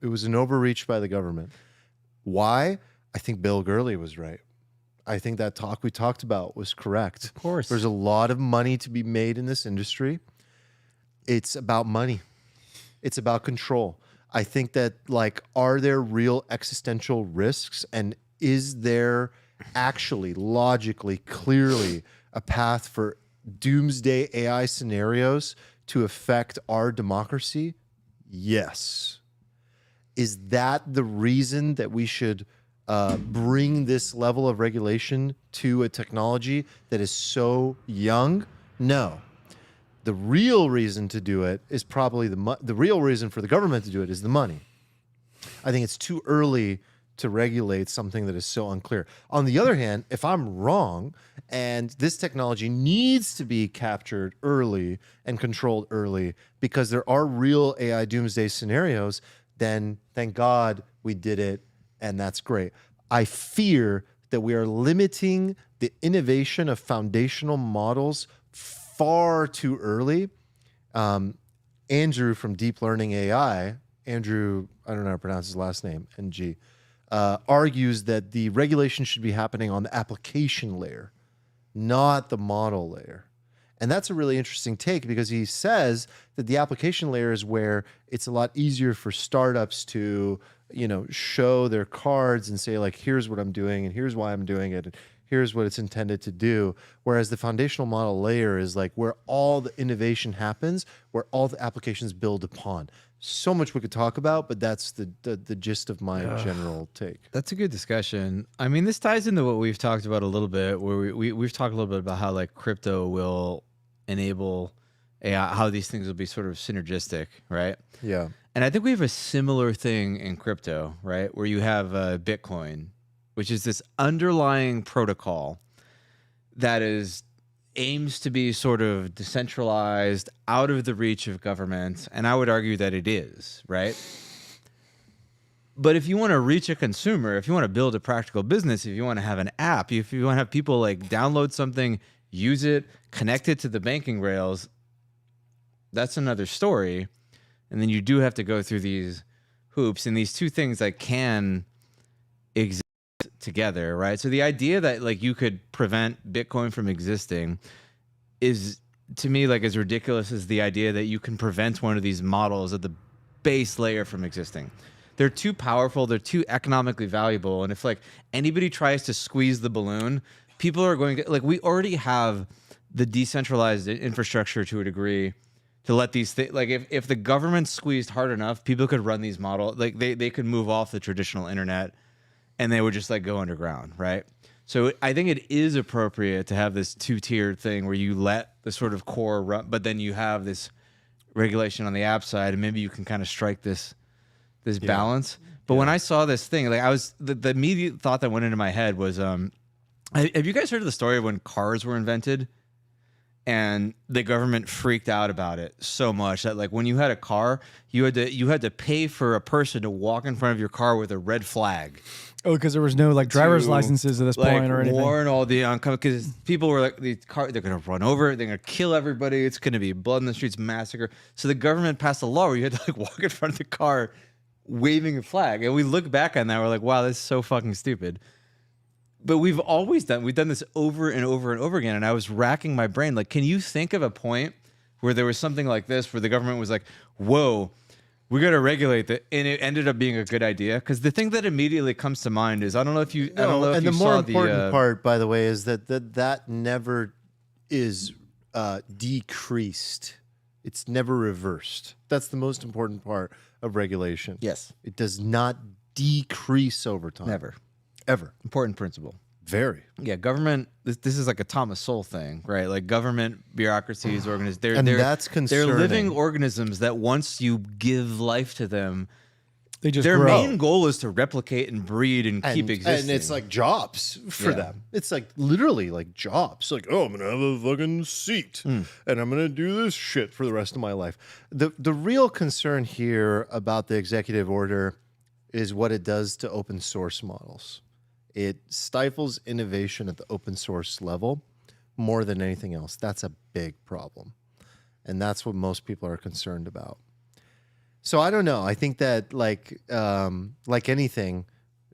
It was an overreach by the government. Why? I think Bill Gurley was right. I think that talk we talked about was correct. Of course. There's a lot of money to be made in this industry. It's about money. It's about control. I think that, like, are there real existential risks? And is there actually, logically, clearly a path for doomsday AI scenarios to affect our democracy? Yes. Is that the reason that we should bring this level of regulation to a technology that is so young? No. The real reason to do it is probably the real reason for the government to do it is the money. I think it's too early to regulate something that is so unclear. On the other hand, if I'm wrong and this technology needs to be captured early and controlled early because there are real AI doomsday scenarios, then thank God we did it, and that's great. I fear that we are limiting the innovation of foundational models far too early. Andrew from Deep Learning AI, Andrew, I don't know how to pronounce his last name, NG, argues that the regulation should be happening on the application layer, not the model layer. And that's a really interesting take because he says that the application layer is where it's a lot easier for startups to, show their cards and say, like, here's what I'm doing and here's why I'm doing it. And here's what it's intended to do. Whereas the foundational model layer is like where all the innovation happens, where all the applications build upon. So much we could talk about, but that's the gist of my general take. That's a good discussion. I mean, this ties into what we've talked about a little bit, where we've talked a little bit about how, like, crypto will enable AI, how these things will be sort of synergistic, right? Yeah. And I think we have a similar thing in crypto, right? Where you have Bitcoin, which is this underlying protocol that aims to be sort of decentralized, out of the reach of government. And I would argue that it is, right? But if you want to reach a consumer, if you want to build a practical business, if you want to have an app, if you want to have people like download something, use it, connect it to the banking rails, that's another story. And then you do have to go through these hoops, and these two things that can exist together, right? So the idea that, like, you could prevent Bitcoin from existing is, to me, like, as ridiculous as the idea that you can prevent one of these models at the base layer from existing. They're too powerful, they're too economically valuable, and if, like, anybody tries to squeeze the balloon, people are going to, like, we already have the decentralized infrastructure to a degree to let these things, like, if the government squeezed hard enough, people could run these models, like, they could move off the traditional internet and they would just, like, go underground, right? So I think it is appropriate to have this two-tiered thing where you let the sort of core run, but then you have this regulation on the app side, and maybe you can kind of strike this balance. But when I saw this thing, like, the immediate thought that went into my head was, have you guys heard of the story of when cars were invented? And the government freaked out about it so much that, like, when you had a car, you had to pay for a person to walk in front of your car with a red flag. Oh, because there was no, like, driver's licenses at this point or anything. Warn all the oncoming, because people were like, they're going to run over it, they're going to kill everybody, it's going to be blood in the streets, massacre. So the government passed a law where you had to, like, walk in front of the car waving a flag. And we look back on that, we're like, wow, this is so fucking stupid. But we've done this over and over and over again. And I was racking my brain. Like, can you think of a point where there was something like this, where the government was like, whoa, we got to regulate that, and it ended up being a good idea? Because the thing that immediately comes to mind is, I don't know if you saw the more important part, by the way, is that never is decreased. It's never reversed. That's the most important part of regulation. Yes. It does not decrease over time. Never. Ever. Important principle. Very. Yeah, government, this is like a Thomas Sowell thing, right? Like, government, bureaucracies, that's concerning. They're living organisms that once you give life to them, They just their grow. main goal is to replicate and breed and keep existing. And it's like jobs for Yeah. them. It's like literally like jobs. Like, oh, I'm gonna have a fucking seat and I'm gonna do this shit for the rest of my life. The real concern here about the executive order is what it does to open source models. It stifles innovation at the open source level more than anything else. That's a big problem. And that's what most people are concerned about. So I don't know. I think that like anything,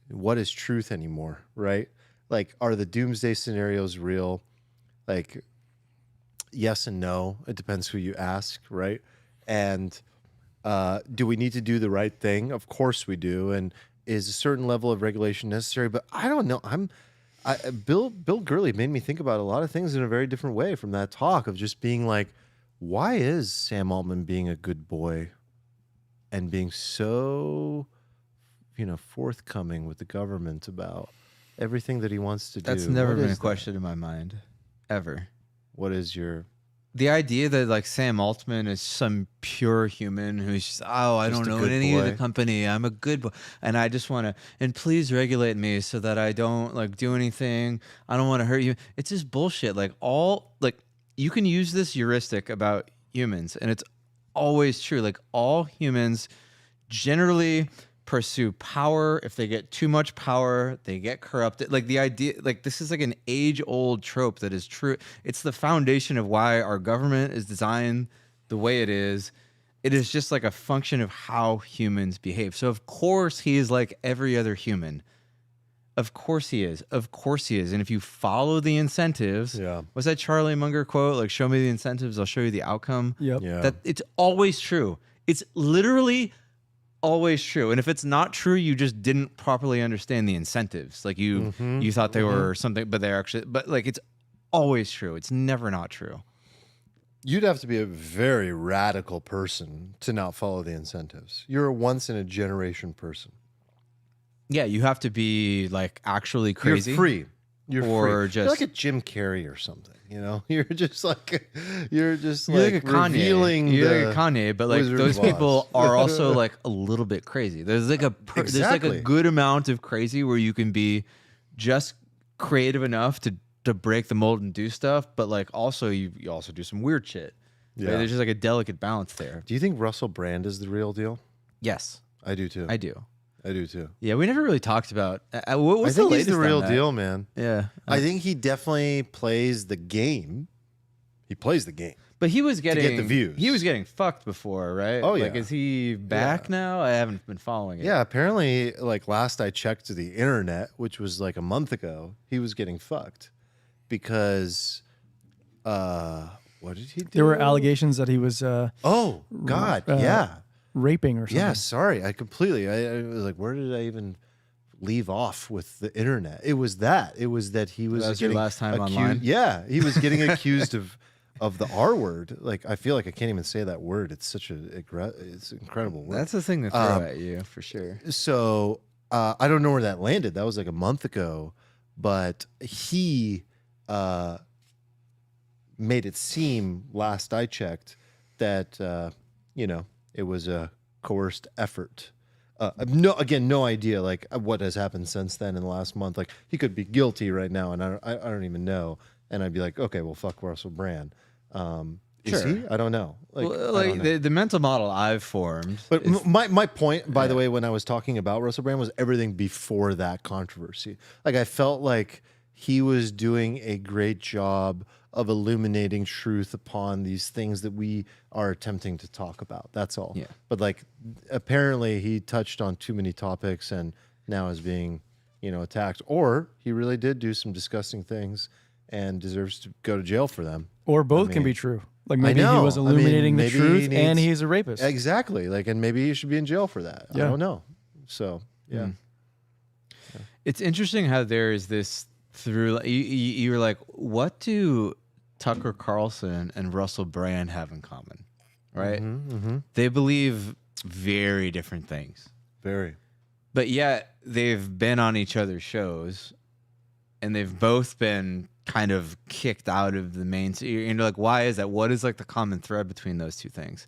what is truth anymore, right? Like, are the doomsday scenarios real? Like, yes and no. It depends who you ask, right? And do we need to do the right thing? Of course we do. And is a certain level of regulation necessary? But I don't know. Bill Gurley made me think about a lot of things in a very different way from that talk of just being like, why is Sam Altman being a good boy and being so, forthcoming with the government about everything that he wants to do? That's never What been a is that? question in my mind, ever. What is your... The idea that like Sam Altman is some pure human who's just, I Just don't a know good any of the boy. company. I'm a good boy. And I just want to, and please regulate me so that I don't like do anything. I don't want to hurt you. It's just bullshit. Like you can use this heuristic about humans and it's always true. Like all humans generally pursue power. If they get too much power, they get corrupted. Like the idea, like this is like an age-old trope that is true. It's the foundation of why our government is designed the way it is. It is just like a function of how humans behave. So of course he is like every other human. Of course he is. Of course he is. And if you follow the incentives, Yeah. what's that Charlie Munger quote? Like, show me the incentives, I'll show you the outcome. Yep. Yeah. That it's always true. It's literally always true. And if it's not true, you just didn't properly understand the incentives. Like you thought they were something, but they're actually, but like it's always true. It's never not true. You'd have to be a very radical person to not follow the incentives. You're a once in a generation person. Yeah, you have to be like actually crazy. You're free. You're Or free. You're just- like a Jim Carrey or something. You're just like You're like a Kanye. revealing You're the like a Kanye, but like Wizard of those Oz. people are also like a little bit crazy. There's like there's like Exactly. a good amount of crazy where you can be just creative enough to break the mold and do stuff, but like also you also do some weird shit. Yeah. Right? There's just like a delicate balance there. Do you think Russell Brand is the real deal? Yes, I do too. I do. I do too. Yeah, we never really talked about what's I the think he's latest the on real that? deal, man. Yeah, I think he definitely plays the game. He plays the game. but he was getting the views. He was getting fucked before, right? Oh, Like, yeah. is he back now? I haven't been following it. Yeah, apparently, like last I checked the internet, which was like a month ago, he was getting fucked because, what did he do? There were allegations that he was Oh God, yeah, raping or something. yeah. Sorry, I completely. I was like, where did I even leave off with the internet? It was that. It was that he was That was your getting last time accused. online? Yeah, he was getting accused of the R word. Like I feel like I can't even say that word. It's such it's an incredible word. That's the thing to throw at you for sure. So I don't know where that landed. That was like a month ago, but he made it seem, last I checked, that it was a coerced effort. No idea like what has happened since then in the last month. Like he could be guilty right now, and I don't even know. And I'd be like, okay, well, fuck Russell Brand. Is Sure. he? I don't know. Like, Well, I don't know. the mental model I've formed. But is- my point, by the way, when I was talking about Russell Brand, was everything before that controversy. Like I felt like he was doing a great job of illuminating truth upon these things that we are attempting to talk about. That's all. Yeah. But like, apparently, he touched on too many topics and now is being, attacked. Or he really did do some disgusting things and deserves to go to jail for them. Or both can mean, be true. Like maybe he know. was I mean, illuminating the maybe he truth and needs- he's a rapist. Exactly. Like, and maybe he should be in jail for that. Yeah. I don't know. So yeah. It's interesting how there is this through. You were like, what do Tucker Carlson and Russell Brand have in common? Right? They believe very different things, Very. but yet they've been on each other's shows, and they've both been kind of kicked out of the main. And you're like, why is that? What is like the common thread between those two things?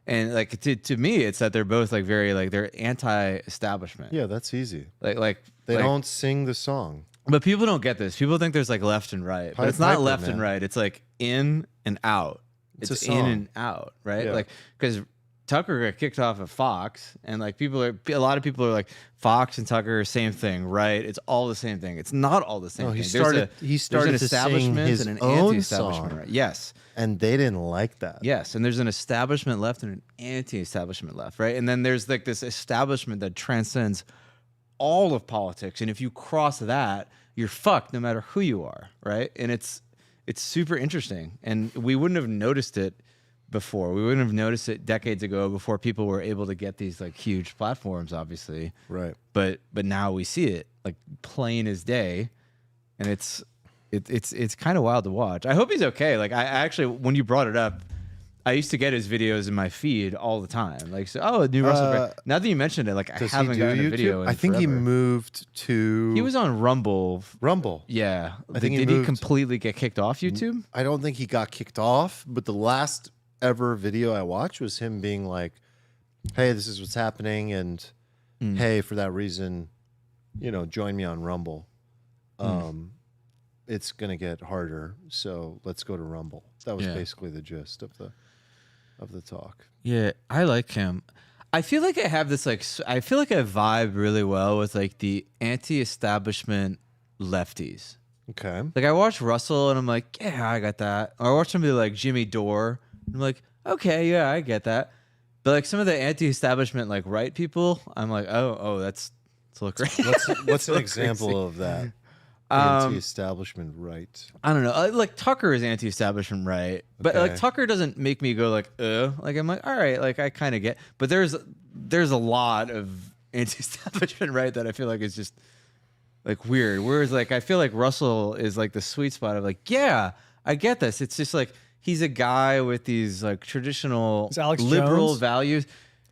And like to me, it's that they're both like very like they're anti-establishment. Yeah, that's easy. Like They like- don't sing the song. But people don't get this. People think there's like left and right, but it's not Piper, left man. and right. It's like in and out. It's a It's in song. and out, right? Yeah. Like because Tucker got kicked off of Fox, and like a lot of people are like Fox and Tucker, same thing, right? It's all the same thing. It's not all the same No, thing. he started there's an to sing establishment his and an own anti-establishment, song. right? Yes. And they didn't like that. Yes, and there's an establishment left and an anti-establishment left, right? And then there's like this establishment that transcends all of politics, and if you cross that, you're fucked no matter who you are, right? And it's super interesting, and we wouldn't have noticed it before. We wouldn't have noticed it decades ago before people were able to get these like huge platforms, obviously. Right. But now we see it like plain as day, and it's kind of wild to watch. I hope he's okay. Like I actually, when you brought it up, I used to get his videos in my feed all the time. Like, so, oh, new Russell Brand. Now that you mentioned it, like I Does haven't he do gotten a YouTube? video in I think he forever. moved to. He was on Rumble. Rumble. Yeah. I think he Did he moved- completely get kicked off YouTube? I don't think he got kicked off, but the last ever video I watched was him being like, "Hey, this is what's happening," and hey, for that reason, join me on Rumble. It's gonna get harder, so let's go to Rumble. That was Yeah. basically the gist of the talk. Yeah, I like him. I feel like I have this like I feel like I vibe really well with like the anti-establishment lefties. Okay. Like I watch Russell and I'm like, yeah, I got that. Or I watch somebody like Jimmy Dore and I'm like, okay, yeah, I get that. But like some of the anti-establishment like right people, I'm like, oh, that's a little crazy. What's an So example crazy. of that? Um, Anti-establishment right. I don't know. Like Tucker is anti-establishment, right? But like Okay. Tucker doesn't make me go like, Like I'm like, all right, like I kind of get. But there's a lot of anti-establishment right that I feel like is just like weird. Whereas like I feel like Russell is like the sweet spot of like, yeah, I get this. It's just like he's a guy with these like traditional Is Alex liberal Jones? values.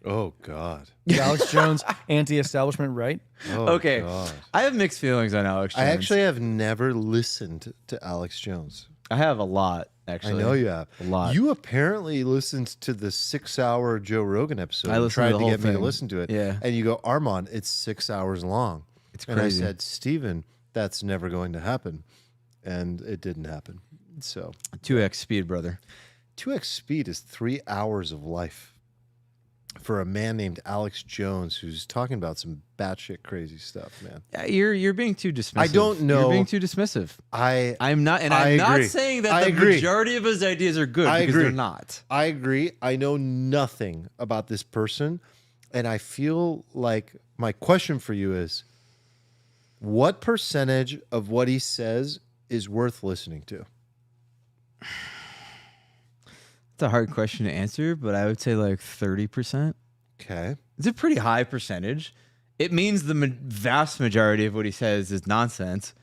Oh God. Is Alex Jones anti-establishment, right? Oh, Okay, God. I have mixed feelings on Alex Jones. I actually have never listened to Alex Jones. I have a lot. Actually, I know you have a lot. You apparently listened to the 6-hour Joe Rogan episode. I and listened tried to the to whole get me to thing. listen to it. Yeah. And you go, Armand, it's 6 hours long. It's And I crazy. said, Steven, that's never going to happen. And it didn't happen. So 2x speed, brother. 2x speed is 3 hours of life for a man named Alex Jones who's talking about some batshit crazy stuff, man. You're being too dismissive. I don't know. You're being too dismissive. I'm not, and I I'm not agree. saying that I the agree. majority of his ideas are good I because agree. they're not. I agree. I know nothing about this person. And I feel like my question for you is what percentage of what he says is worth listening to? It's a hard question to answer, but I would say like 30%. Okay. It's a pretty high percentage. It means the vast majority of what he says is nonsense.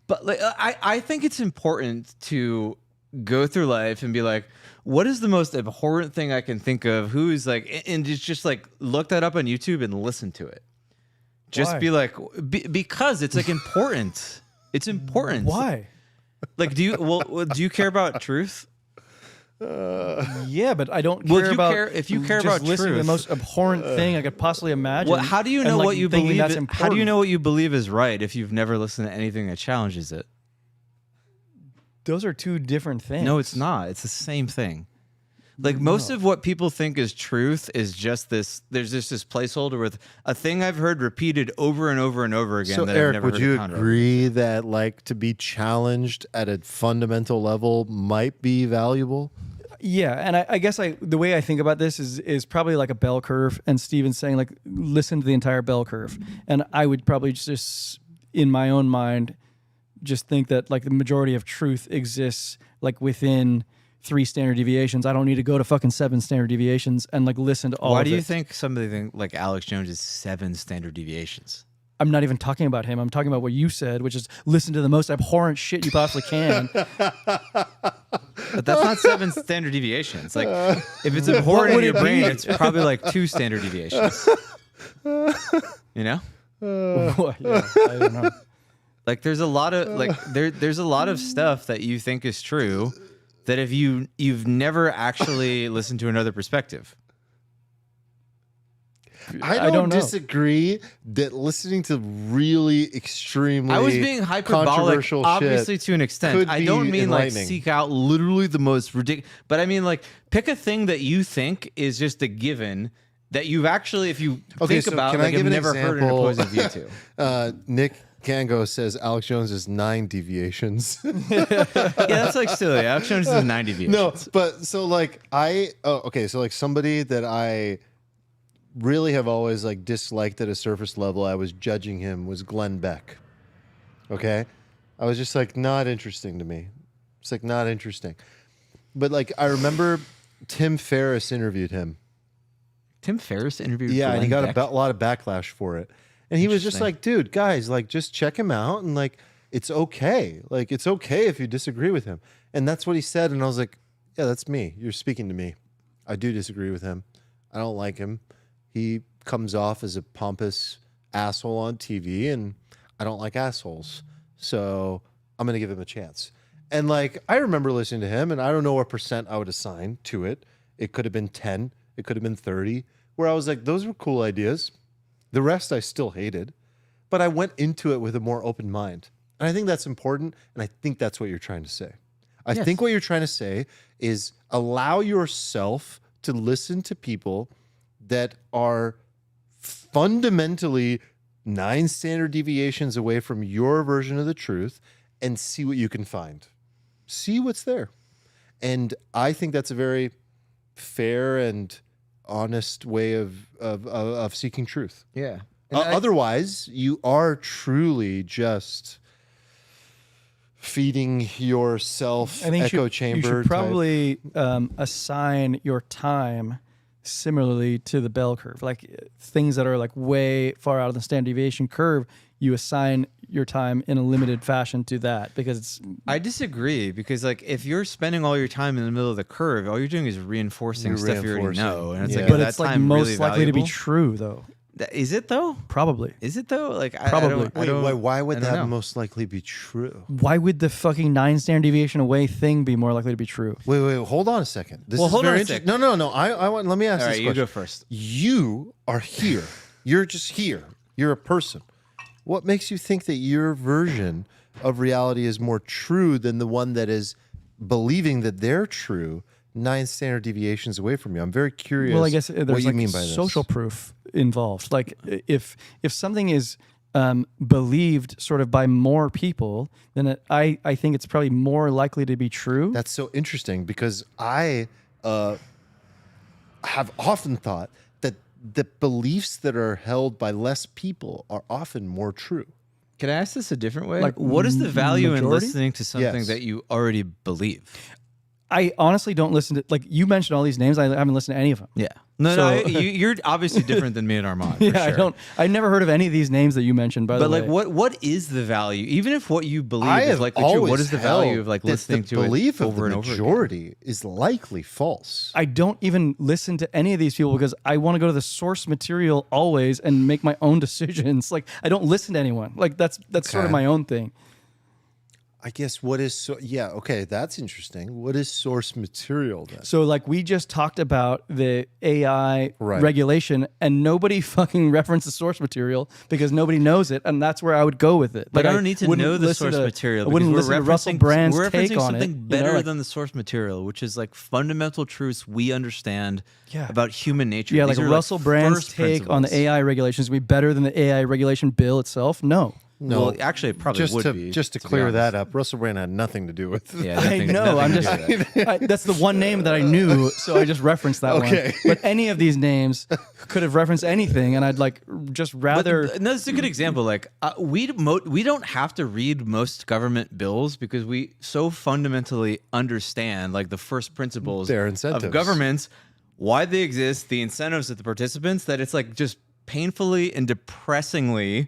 But like, I think it's important to go through life and be like, what is the most abhorrent thing I can think of? Who is like, and just like look that up on YouTube and listen to it. Just Why? be like, because it's like important. It's important. Why? Like, do you care about truth? Yeah, but I don't Well, care if you about. care- if you care just about listening to the truth- most abhorrent thing I could possibly imagine. Well, how do you and, know like, what you thinking believe? That's How do you important. know what you believe is right if you've never listened to anything that challenges it? Those are two different things. No, it's not. It's the same thing. Like most of what people think is truth is just this. There's just this placeholder with a thing I've heard repeated over and over and over again. So, that I've Eric, never would heard you a counter of. agree that like to be challenged at a fundamental level might be valuable? Yeah, and I guess the way I think about this is probably like a bell curve, and Steven's saying like listen to the entire bell curve, and I would probably just in my own mind just think that like the majority of truth exists like within 3 standard deviations. I don't need to go to fucking 7 standard deviations and like listen to all. Why of do you it. think somebody think like Alex Jones is 7 standard deviations? I'm not even talking about him. I'm talking about what you said, which is listen to the most abhorrent shit you possibly can. But that's not 7 standard deviations. Like if it's abhorrent in would your it brain, be? it's probably like 2 standard deviations. You know? Yeah, I don't know. Like there's a lot of like there's a lot of stuff that you think is true that if you've never actually listened to another perspective. I don't know. disagree that listening to really extremely I was being hyperbolic, controversial obviously, shit to an extent. could I be don't mean like enlightening. seek out literally the most ridiculous, but I mean like pick a thing that you think is just a given that you've actually, if you think so about, can I like, give have an never heard an example? opposing view to. Nick Gango says Alex Jones is 9 deviations. Yeah, that's like silly. Alex Jones is 90 views. No, but so like so like somebody that I really have always like disliked at a surface level, I was judging him, was Glenn Beck. Okay? I was just like, not interesting to me. It's like not interesting. But like I remember Tim Ferriss interviewed him. Tim Ferriss interviewed. Yeah, and he Glenn got Beck? a lot of backlash for it. And he was just Interesting. like, dude, guys, like just check him out and like it's okay. Like it's okay if you disagree with him. And that's what he said. And I was like, yeah, that's me. You're speaking to me. I do disagree with him. I don't like him. He comes off as a pompous asshole on TV, and I don't like assholes. So I'm going to give him a chance. And like, I remember listening to him, and I don't know what percent I would assign to it. It could have been 10. It could have been 30, where I was like, those were cool ideas. The rest I still hated, but I went into it with a more open mind. And I think that's important, and I think that's what you're trying to say. I Yes. think what you're trying to say is allow yourself to listen to people that are fundamentally 9 standard deviations away from your version of the truth and see what you can find. See what's there. And I think that's a very fair and honest way of seeking truth. Yeah. Otherwise, you are truly just feeding yourself I think echo chamber. you should type. probably assign your time similarly to the bell curve. Like things that are like way far out of the standard deviation curve, you assign your time in a limited fashion to that because it's. I disagree because like if you're spending all your time in the middle of the curve, all you're doing is reinforcing You're stuff you already reinforcing. know, and it's Yeah. like, But is it's that like time most really likely to be valuable? true though. Is it though? Probably. Is it though? Like Probably. Why would I don't that know. most likely be true? Why would the fucking 9 standard deviation away thing be more likely to be true? Wait, hold on a second. This Well, is hold very on a interesting. sec. No. I want. Let me ask All this right, you question. go first. You are here. You're just here. You're a person. What makes you think that your version of reality is more true than the one that is believing that they're true 9 standard deviations away from you? I'm very curious. Well, I guess there's what you like mean by this. social proof involved. Like if something is believed sort of by more people, then I think it's probably more likely to be true. That's so interesting because I have often thought that the beliefs that are held by less people are often more true. Can I ask this a different way? Like, what is the value in majority? listening to something Yes. that you already believe? I honestly don't listen to, like you mentioned all these names. I haven't listened to any of them. Yeah. No, So- you're obviously different than me and Armand. Yeah, for sure. I never heard of any of these names that you mentioned, by But the way. like, what is the value? Even if what you believe I is have likely true, what always is the value held of like that listening the to belief it of over the and over again? majority is likely false. I don't even listen to any of these people because I want to go to the source material always and make my own decisions. Like I don't listen to anyone. Like that's sort of Okay. my own thing. I guess what is okay, that's interesting. What is source material then? So like we just talked about the AI Right. regulation and nobody fucking referenced the source material because nobody knows it, and that's where I would go with it. But Like, I don't need to wouldn't know the listen source to- material. I wouldn't because listen to Russell Brand's we're take referencing on something it. you know, better like- than the source material, which is like fundamental truths we understand Yeah. about human nature. Yeah, These like are, Russell Brand's first take on the principles. AI regulations would be better than the AI regulation bill itself. No. No, Well, actually, it probably would be. just to be clear honest. that up. Russell Brand had nothing to do with it. Yeah, I nothing- know. nothing I'm to just. do with that. That's the one name that I knew, so I just referenced that Okay. one. But any of these names could have referenced anything, and I'd like just rather. No, it's a good example. Like we don't have to read most government bills because we so fundamentally understand like the first principles Their incentives. of governments, why they exist, the incentives of the participants. That it's like just painfully and depressingly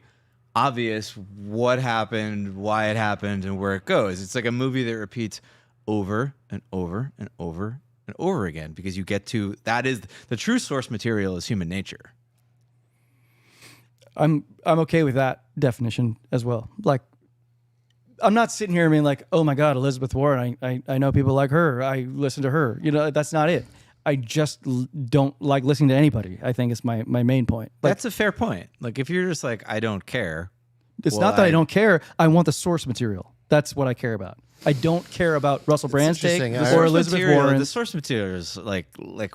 obvious what happened, why it happened, and where it goes. It's like a movie that repeats over and over and over and over again because you get to that is the true source material is human nature. I'm okay with that definition as well. Like, I'm not sitting here being like, oh my God, Elizabeth Warren, I know people like her. I listen to her. You know, that's not it. I just don't like listening to anybody, I think is my main point. Like, That's a fair point. Like if you're just like, I don't care. it's well, not that I don't care. I want the source material. That's what I care about. I don't care about Russell Brand's take interesting. or Elizabeth Warren. The source material is like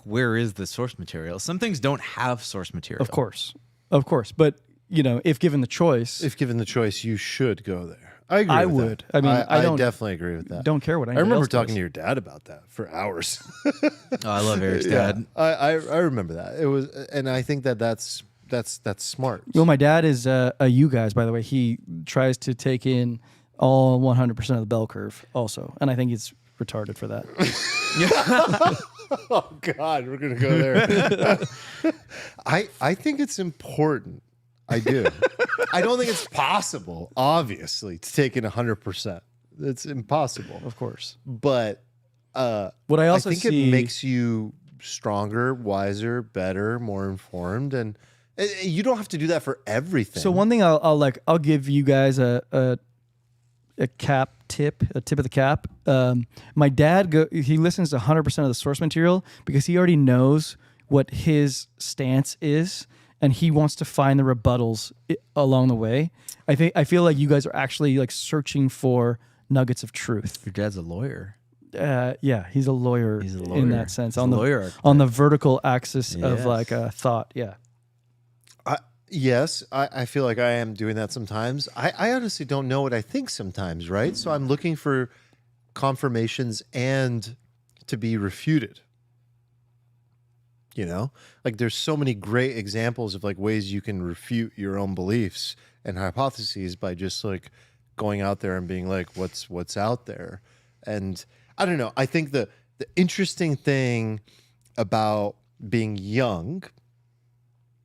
where is the source material? Some things don't have source material. Of course. But, you know, if given the choice, If given the choice, you should go there. I agree. I with would. That. I mean, I don't- definitely agree with that. don't care what I anybody remember else talking does. to your dad about that for hours. Oh, I love Eric's dad. I remember that. It was, and I think that's smart. Well, my dad is a you guys, by the way. He tries to take in all 100% of the bell curve also. And I think he's retarded for that. Oh God, we're gonna go there. I think it's important. I do. I don't think it's possible, obviously, to take in 100%. It's impossible. Of course. But What I also think see it makes you stronger, wiser, better, more informed, and you don't have to do that for everything. So one thing I'll give you guys a tip of the cap. My dad he listens to 100% of the source material because he already knows what his stance is, and he wants to find the rebuttals along the way. I feel like you guys are actually like searching for nuggets of truth. Your dad's a lawyer. Yeah, he's a lawyer. He's a in lawyer. that sense He's a on lawyer the architect. on the vertical axis of Yes. like thought. Yeah. Yes, I feel like I am doing that sometimes. I honestly don't know what I think sometimes, right? So I'm looking for confirmations and to be refuted. You know, like there's so many great examples of like ways you can refute your own beliefs and hypotheses by just like going out there and being like, what's out there. And I don't know. I think the interesting thing about being young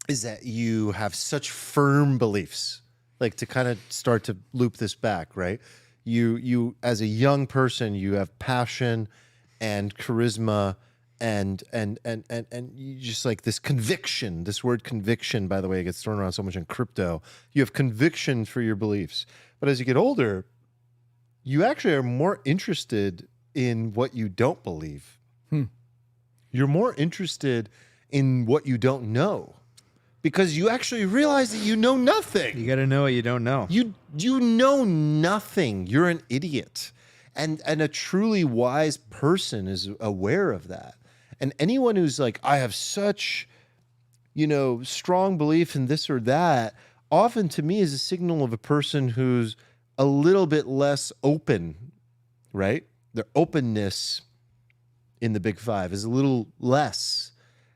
is that you have such firm beliefs. Like to kind of start to loop this back, right? You as a young person, you have passion and charisma and you just like this conviction. This word conviction, by the way, gets thrown around so much in crypto. You have conviction for your beliefs. But as you get older, you actually are more interested in what you don't believe. You're more interested in what you don't know because you actually realize that you know nothing. You got to know what you don't know. You know nothing. You're an idiot. And a truly wise person is aware of that. And anyone who's like, I have such, strong belief in this or that, often to me is a signal of a person who's a little bit less open, right? Their openness in the big five is a little less.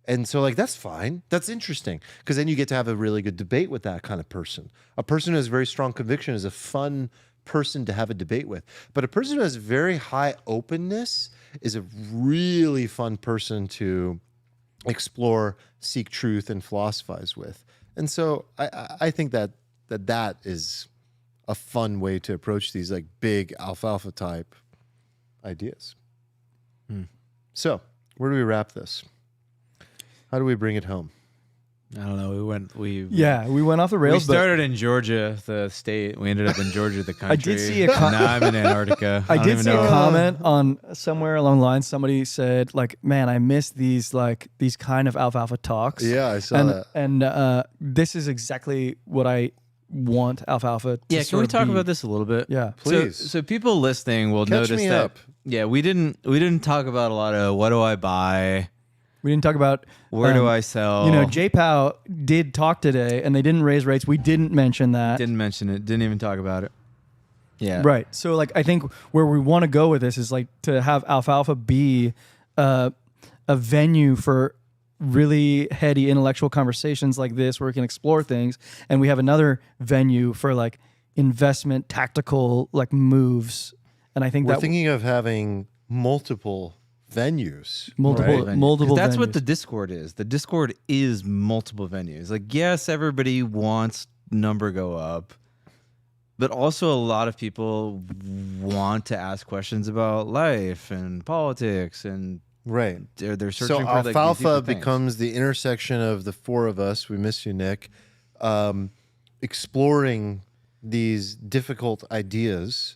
And so like, that's fine. That's interesting. Because then you get to have a really good debate with that kind of person. A person who has very strong conviction is a fun person to have a debate with. But a person who has very high openness is a really fun person to explore, seek truth, and philosophize with. And so I think that is a fun way to approach these like big alfalfa type ideas. So where do we wrap this? How do we bring it home? I don't know. We went off the We rails. started in Georgia, the state. We ended up in Georgia, the country. I did see now I'm in Antarctica. I don't did even see a know. comment on somewhere along the line. Somebody said, like, man, I miss these kind of alfalfa talks. Yeah, I saw that. And this is exactly what I want alfalfa to Yeah, can we sort of talk be. about this a little bit? Yeah. Please. So people listening will Catch notice me that. up. Yeah, we didn't talk about a lot of what do I buy, We didn't talk about where do I sell. JPOW did talk today, and they didn't raise rates. We didn't mention that. Didn't mention it. Didn't even talk about it. Yeah. Right. So like I think where we want to go with this is like to have alfalfa be a venue for really heady intellectual conversations like this where we can explore things, and we have another venue for like investment tactical like moves. And I think We're that thinking of having multiple venues. multiple right? multiple That's venues. what the Discord is. The Discord is multiple venues. Like, yes, everybody wants number go up, but also a lot of people want to ask questions about life and politics, and Right. they're searching So for like, these alfalfa deeper things. becomes the intersection of the four of us. We miss you, Nick. Exploring these difficult ideas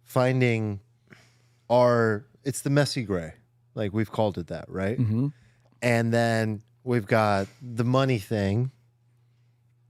finding it's the messy gray, like we've called it that, right? Mm-hmm. And then we've got the money thing,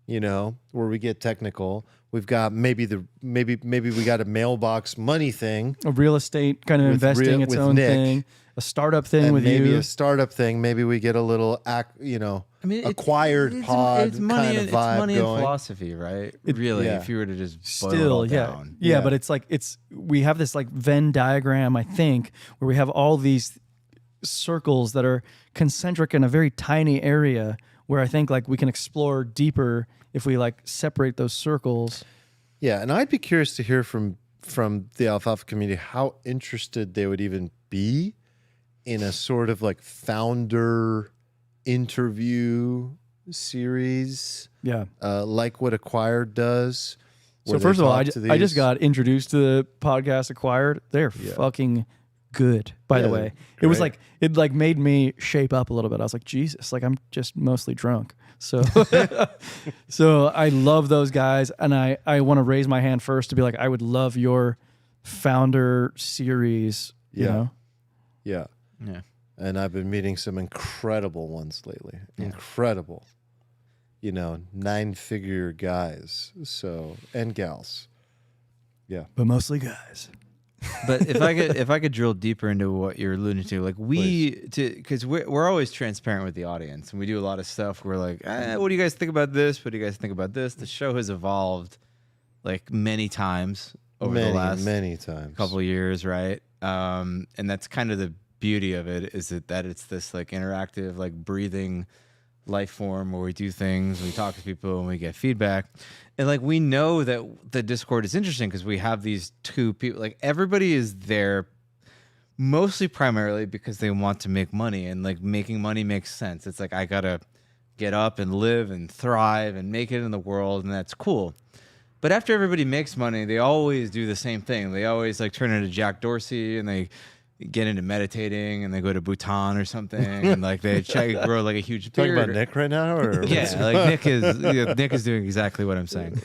where we get technical. We've got maybe we got a mailbox money thing, A real estate kind of investing, its with own Nick. thing. A startup thing and with maybe you. a startup thing. Maybe we get a little acquired pod it's money kind of and, vibe it's money going. and philosophy, right? Really, yeah. if you were to just boil it Still, all yeah. down. yeah, but it's like we have this like Venn diagram, I think, where we have all these circles that are concentric in a very tiny area where I think like we can explore deeper if we like separate those circles. Yeah, and I'd be curious to hear from the Alfalfa community how interested they would even be in a sort of like founder interview series, like what Acquired does. So first of all, I just got introduced to the podcast Acquired. They're fucking good, by the way. It was like it like made me shape up a little bit. I was like, Jesus, like I'm just mostly drunk. So so I love those guys, and I want to raise my hand first to be like, I would love your founder series, you know? Yeah. Yeah. And I've been meeting some incredible ones lately. Yeah. Incredible. 9-figure guys. And gals. Yeah. But mostly guys. But if I could drill deeper into what you're alluding to, like because we're always transparent with the audience, and we do a lot of stuff. We're like, what do you guys think about this? What do you guys think about this? The show has evolved like many times over the last many times, couple of years, right? And that's kind of the beauty of it, is that it's this like interactive, like breathing life form where we do things, we talk to people, and we get feedback. And like we know that the Discord is interesting because we have these two people, like everybody is there mostly primarily because they want to make money, and like making money makes sense. It's like I gotta get up and live and thrive and make it in the world, and that's cool. But after everybody makes money, they always do the same thing. They always like turn into Jack Dorsey, and they get into meditating, and they go to Bhutan or something, and like they grow like a huge beard. Talking about Nick right now, or yeah, like Nick is doing exactly what I'm saying.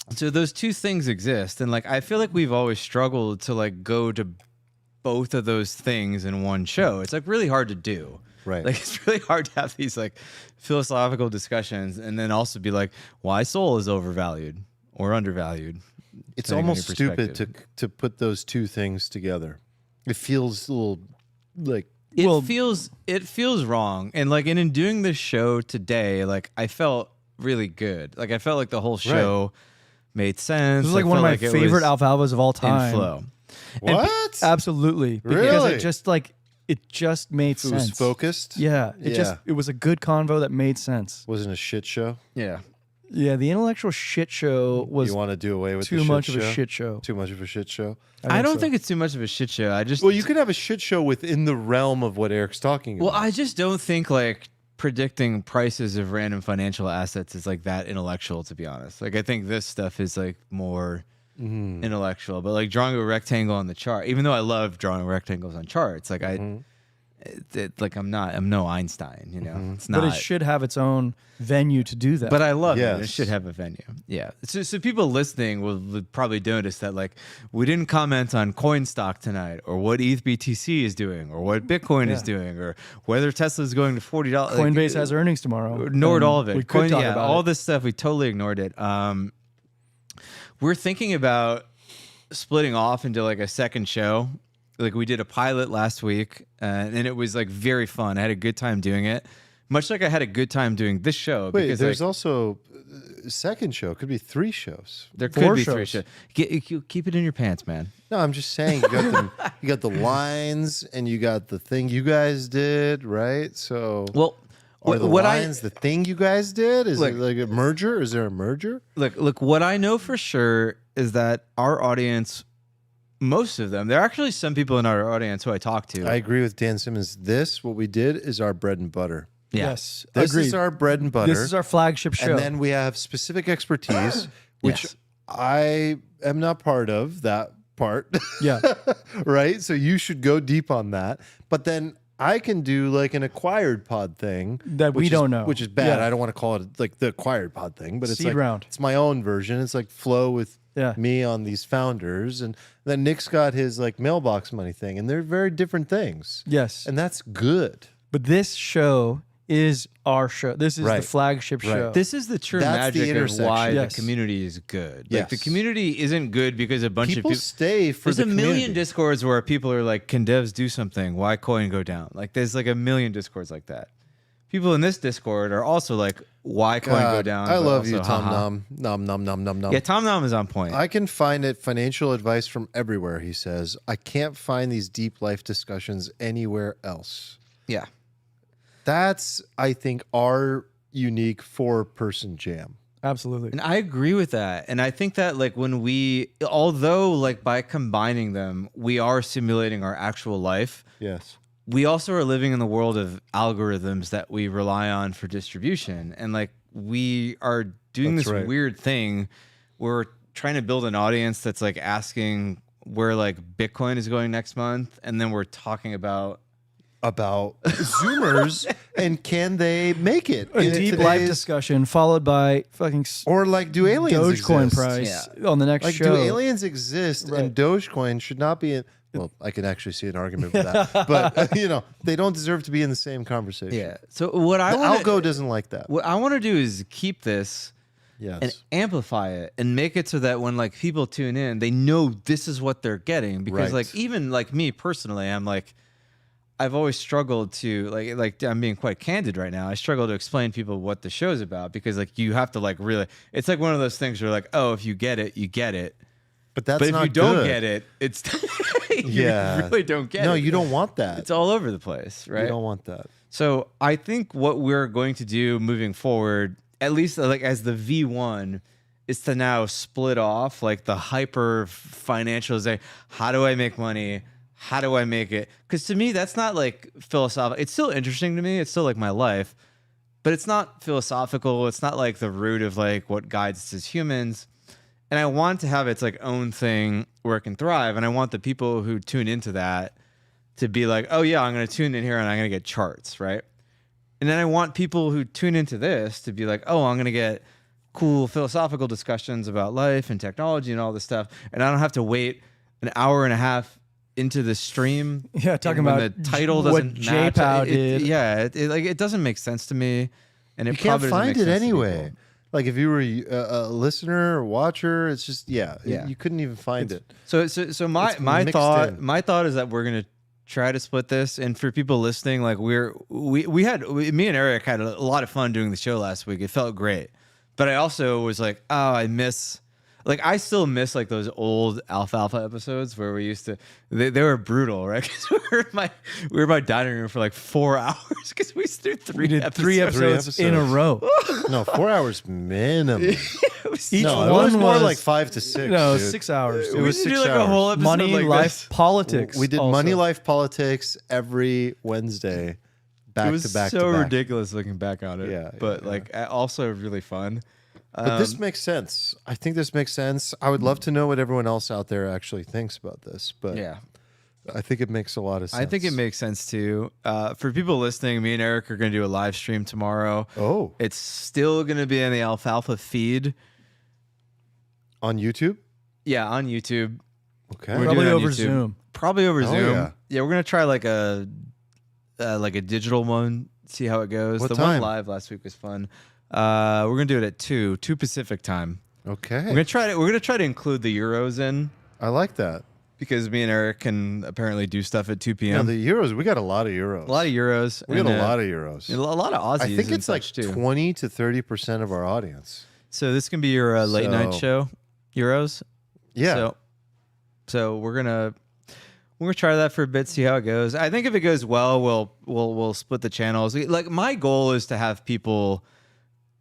So those two things exist, and like I feel like we've always struggled to like go to both of those things in one show. It's like really hard to do. Right. Like it's really hard to have these like philosophical discussions and then also be like, why soul is overvalued or undervalued. It's almost stupid to put those two things together. It feels a little like it feels wrong. And like in doing this show today, like I felt really good. Like I felt like the whole show made sense. This is like one of my favorite alfalfas of all time. In flow. What? Absolutely. Because Really? it just made sense. It was focused. Yeah. It was a good convo that made sense. Wasn't a shit show. Yeah. Yeah, the intellectual shit show was You want to do away with too the much shit of show? a shit show. Too much of a shit show. I don't think it's too much of a shit show. Well, you could have a shit show within the realm of what Eric's talking about. Well, I just don't think like predicting prices of random financial assets is like that intellectual, to be honest. Like I think this stuff is like more intellectual, but like drawing a rectangle on the chart, even though I love drawing rectangles on charts, like I'm no Einstein, you know. It's not. But it should have its own venue to do that. But I love it. Yes. It should have a venue. Yeah. So people listening will probably notice that like we didn't comment on coin stock tonight, or what ETH BTC is doing, or what Bitcoin is doing, or whether Tesla is going to $40. Coinbase has earnings tomorrow. Ignored all of it. We could talk about all it. this stuff. We totally ignored it. We're thinking about splitting off into like a second show. Like we did a pilot last week, and it was like very fun. I had a good time doing it, much like I had a good time doing this show. Wait, because there's like, also a second show. Could be 3 shows. there could 4 be 3 shows. shows. Keep it in your pants, man. No, I'm just saying you got the lines and you got the thing you guys did, right? So Well, are the what lines the thing you guys did? Is Look- it like a merger? Is there a merger? look. What I know for sure is that our audience, most of them, there are actually some people in our audience who I talk to. I agree with Dan Simmons. What we did is our bread and butter. Yeah. Yes. This agreed. is our bread and butter. This is our flagship show. And then we have specific expertise, which Yes. I am not part of that part. Yeah. Right? So you should go deep on that. But then I can do like an acquired pod thing That we which don't is- know. which is bad. Yeah. I don't want to call it like the acquired pod thing, but it's Seed like round. it's my own version. It's like flow with Yeah. me on these founders, and then Nick's got his like mailbox money thing, and they're very different things. Yes. And that's good. But this show is our show. This is the Right. flagship Right. show. This is the true That's the magic of intersection. why Yes. the community is good. Like the Yes. community isn't good because a bunch People of people stay for There's the a million community. discords where people are like, "Can devs do something? Why coin go down?" Like, there's like a million discords like that. People in this Discord are also like, "Why coin go God, down?" I but love also, you, Tom haha. Nom. Nom. Yeah, Tom Nom is on point. I can find it financial advice from everywhere, he says. I can't find these deep life discussions anywhere else. yeah. That's, I think, our unique 4-person jam. Absolutely. And I agree with that. And I think that like when although like by combining them, we are simulating our actual life, Yes. we also are living in the world of algorithms that we rely on for distribution. And like we are doing That's this right. weird thing where we're trying to build an audience that's like asking where like Bitcoin is going next month. And then we're talking about Zoomers and can they make it? A in deep life today's- discussion followed by fucking Or like, do aliens Dogecoin exist? price on the next Like, show. do aliens exist Right. and Dogecoin should not be in... Well, I can actually see an argument for that. But, they don't deserve to be in the same conversation. yeah. So what I The want algo doesn't like that. what I want to do is keep this Yes. and amplify it and make it so that when like people tune in, they know this is what they're getting. Because Right. like even like me personally, I'm like I've always struggled to like I'm being quite candid right now. I struggle to explain to people what the show's about because like you have to like really it's like one of those things where like, oh, if you get it, you get it. But that's But if not you don't good. get it, it's you Yeah. really don't get it. No, you don't want that. It's all over the place, right? You don't want that. So I think what we're going to do moving forward, at least like as the V1, is to now split off like the hyper financialization. How do I make money? How do I make it? Because to me, that's not like philosophical. It's still interesting to me. It's still like my life, but it's not philosophical. It's not like the root of like what guides us as humans. And I want to have its like own thing where it can thrive. And I want the people who tune into that to be like, oh yeah, I'm going to tune in here and I'm going to get charts, right? And then I want people who tune into this to be like, oh, I'm going to get cool philosophical discussions about life and technology and all this stuff. And I don't have to wait an hour and a half into the stream. Yeah, talking when about the title what doesn't match. J-Pow It- did. Yeah, like it doesn't make sense to me. And it You can't probably doesn't find make it sense to anyway. people. Like if you were a listener or watcher, it's just Yeah. you couldn't even find it. So my It's my mixed thought in. my thought is that we're gonna try to split this, and for people listening, like me and Eric had a lot of fun doing the show last week. It felt great, but I also was like, oh, I still miss like those old Alfalfa episodes where we used to they were brutal, right? Because we were in my dining room for like 4 hours because we used to do We did 3 episodes in a episodes. row. No, 4 hours minimum. Each No, it one was more was like 5 to 6. no dude. 6 hours. It We was used to do 6 like a hours. whole episode Money, like life, this. politics. We did also. money, life, politics every Wednesday, back It was to back so to back. ridiculous looking back on it. Yeah, but yeah. like also really fun. But this makes sense. I think this makes sense. I would love to know what everyone else out there actually thinks about this, but Yeah. I think it makes a lot of sense. I think it makes sense too. For people listening, me and Eric are going to do a live stream tomorrow. Oh, It's still going to be in the Alfalfa feed. on YouTube? Yeah, on YouTube. Okay. We're Probably doing it on over YouTube. Zoom. Probably over Oh, Zoom. yeah. We're going to try like a digital one, see how it goes. What the time? one live last week was fun. We're going to do it at 2 Pacific time. Okay. We're going to try to include the Euros in I like that. because me and Eric can apparently do stuff at 2 Yeah, p.m. the Euros, we got a lot of Euros. a lot of Euros. We got and, a lot of Euros. a lot of Aussies. I think and it's like such, too. 20 to 30% of our audience. So this can be your late night So- show, Euros. Yeah. So we're gonna try that for a bit, see how it goes. I think if it goes well, we'll split the channels. Like my goal is to have people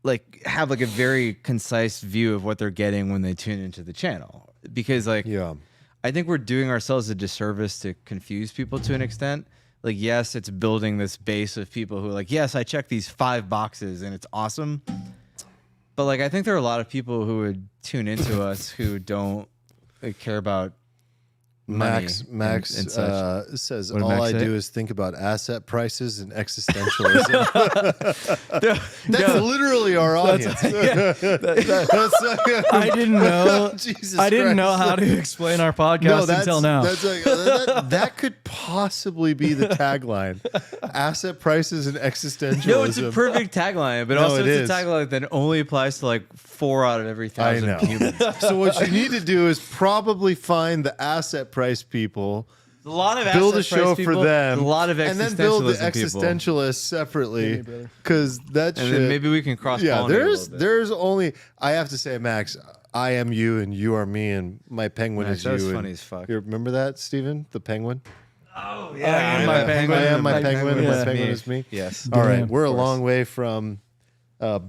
like have like a very concise view of what they're getting when they tune into the channel, because like Yeah. I think we're doing ourselves a disservice to confuse people to an extent. Like, yes, it's building this base of people who are like, yes, I check these 5 boxes and it's awesome. But like, I think there are a lot of people who would tune into us who don't care about money. Max and such. says, What did all Max I say? do is think about asset prices and existentialism. That's literally our audience. I didn't know. Jesus I didn't know Christ. how to explain our podcast until now. That's like, that could possibly be the tagline: asset prices and existentialism. No, it's a perfect tagline, but No, also it it's is. a tagline that only applies to like 4 out of every I 1,000 know. humans. So what you need to do is probably find the asset price people, A lot of build a asset show price for people, them, a lot of and then build the existentialism people. existentialists separately, because that And shit. then maybe we can cross yeah, pollinate there's only, I have to say, Max, I am you and you are me, and my penguin Max, is that you. was and- funny as fuck. You remember that, Steven? The penguin? Oh, I am my penguin. I am my My penguin, and penguin my is penguin me. is me. Yes. All right, Damn, we're a of long way from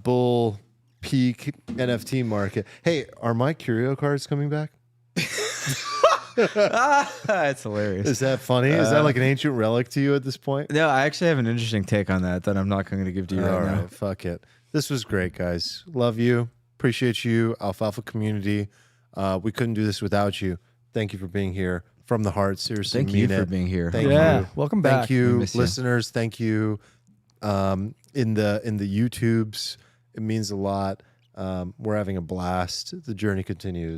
bull peak NFT market. Hey, are my curio cards coming back? That's hilarious. Is that funny? Is that like an ancient relic to you at this point? No, I actually have an interesting take on that I'm not going to give to you All right now. right, fuck it. This was great, guys. Love you. Appreciate you, Alfalfa community. We couldn't do this without you. Thank you for being here from the heart. Seriously, Thank you mean for it. being here. Thank Yeah, you. welcome back. Thank you, We miss you. listeners. Thank you. In the YouTubes, it means a lot. We're having a blast. The journey continues.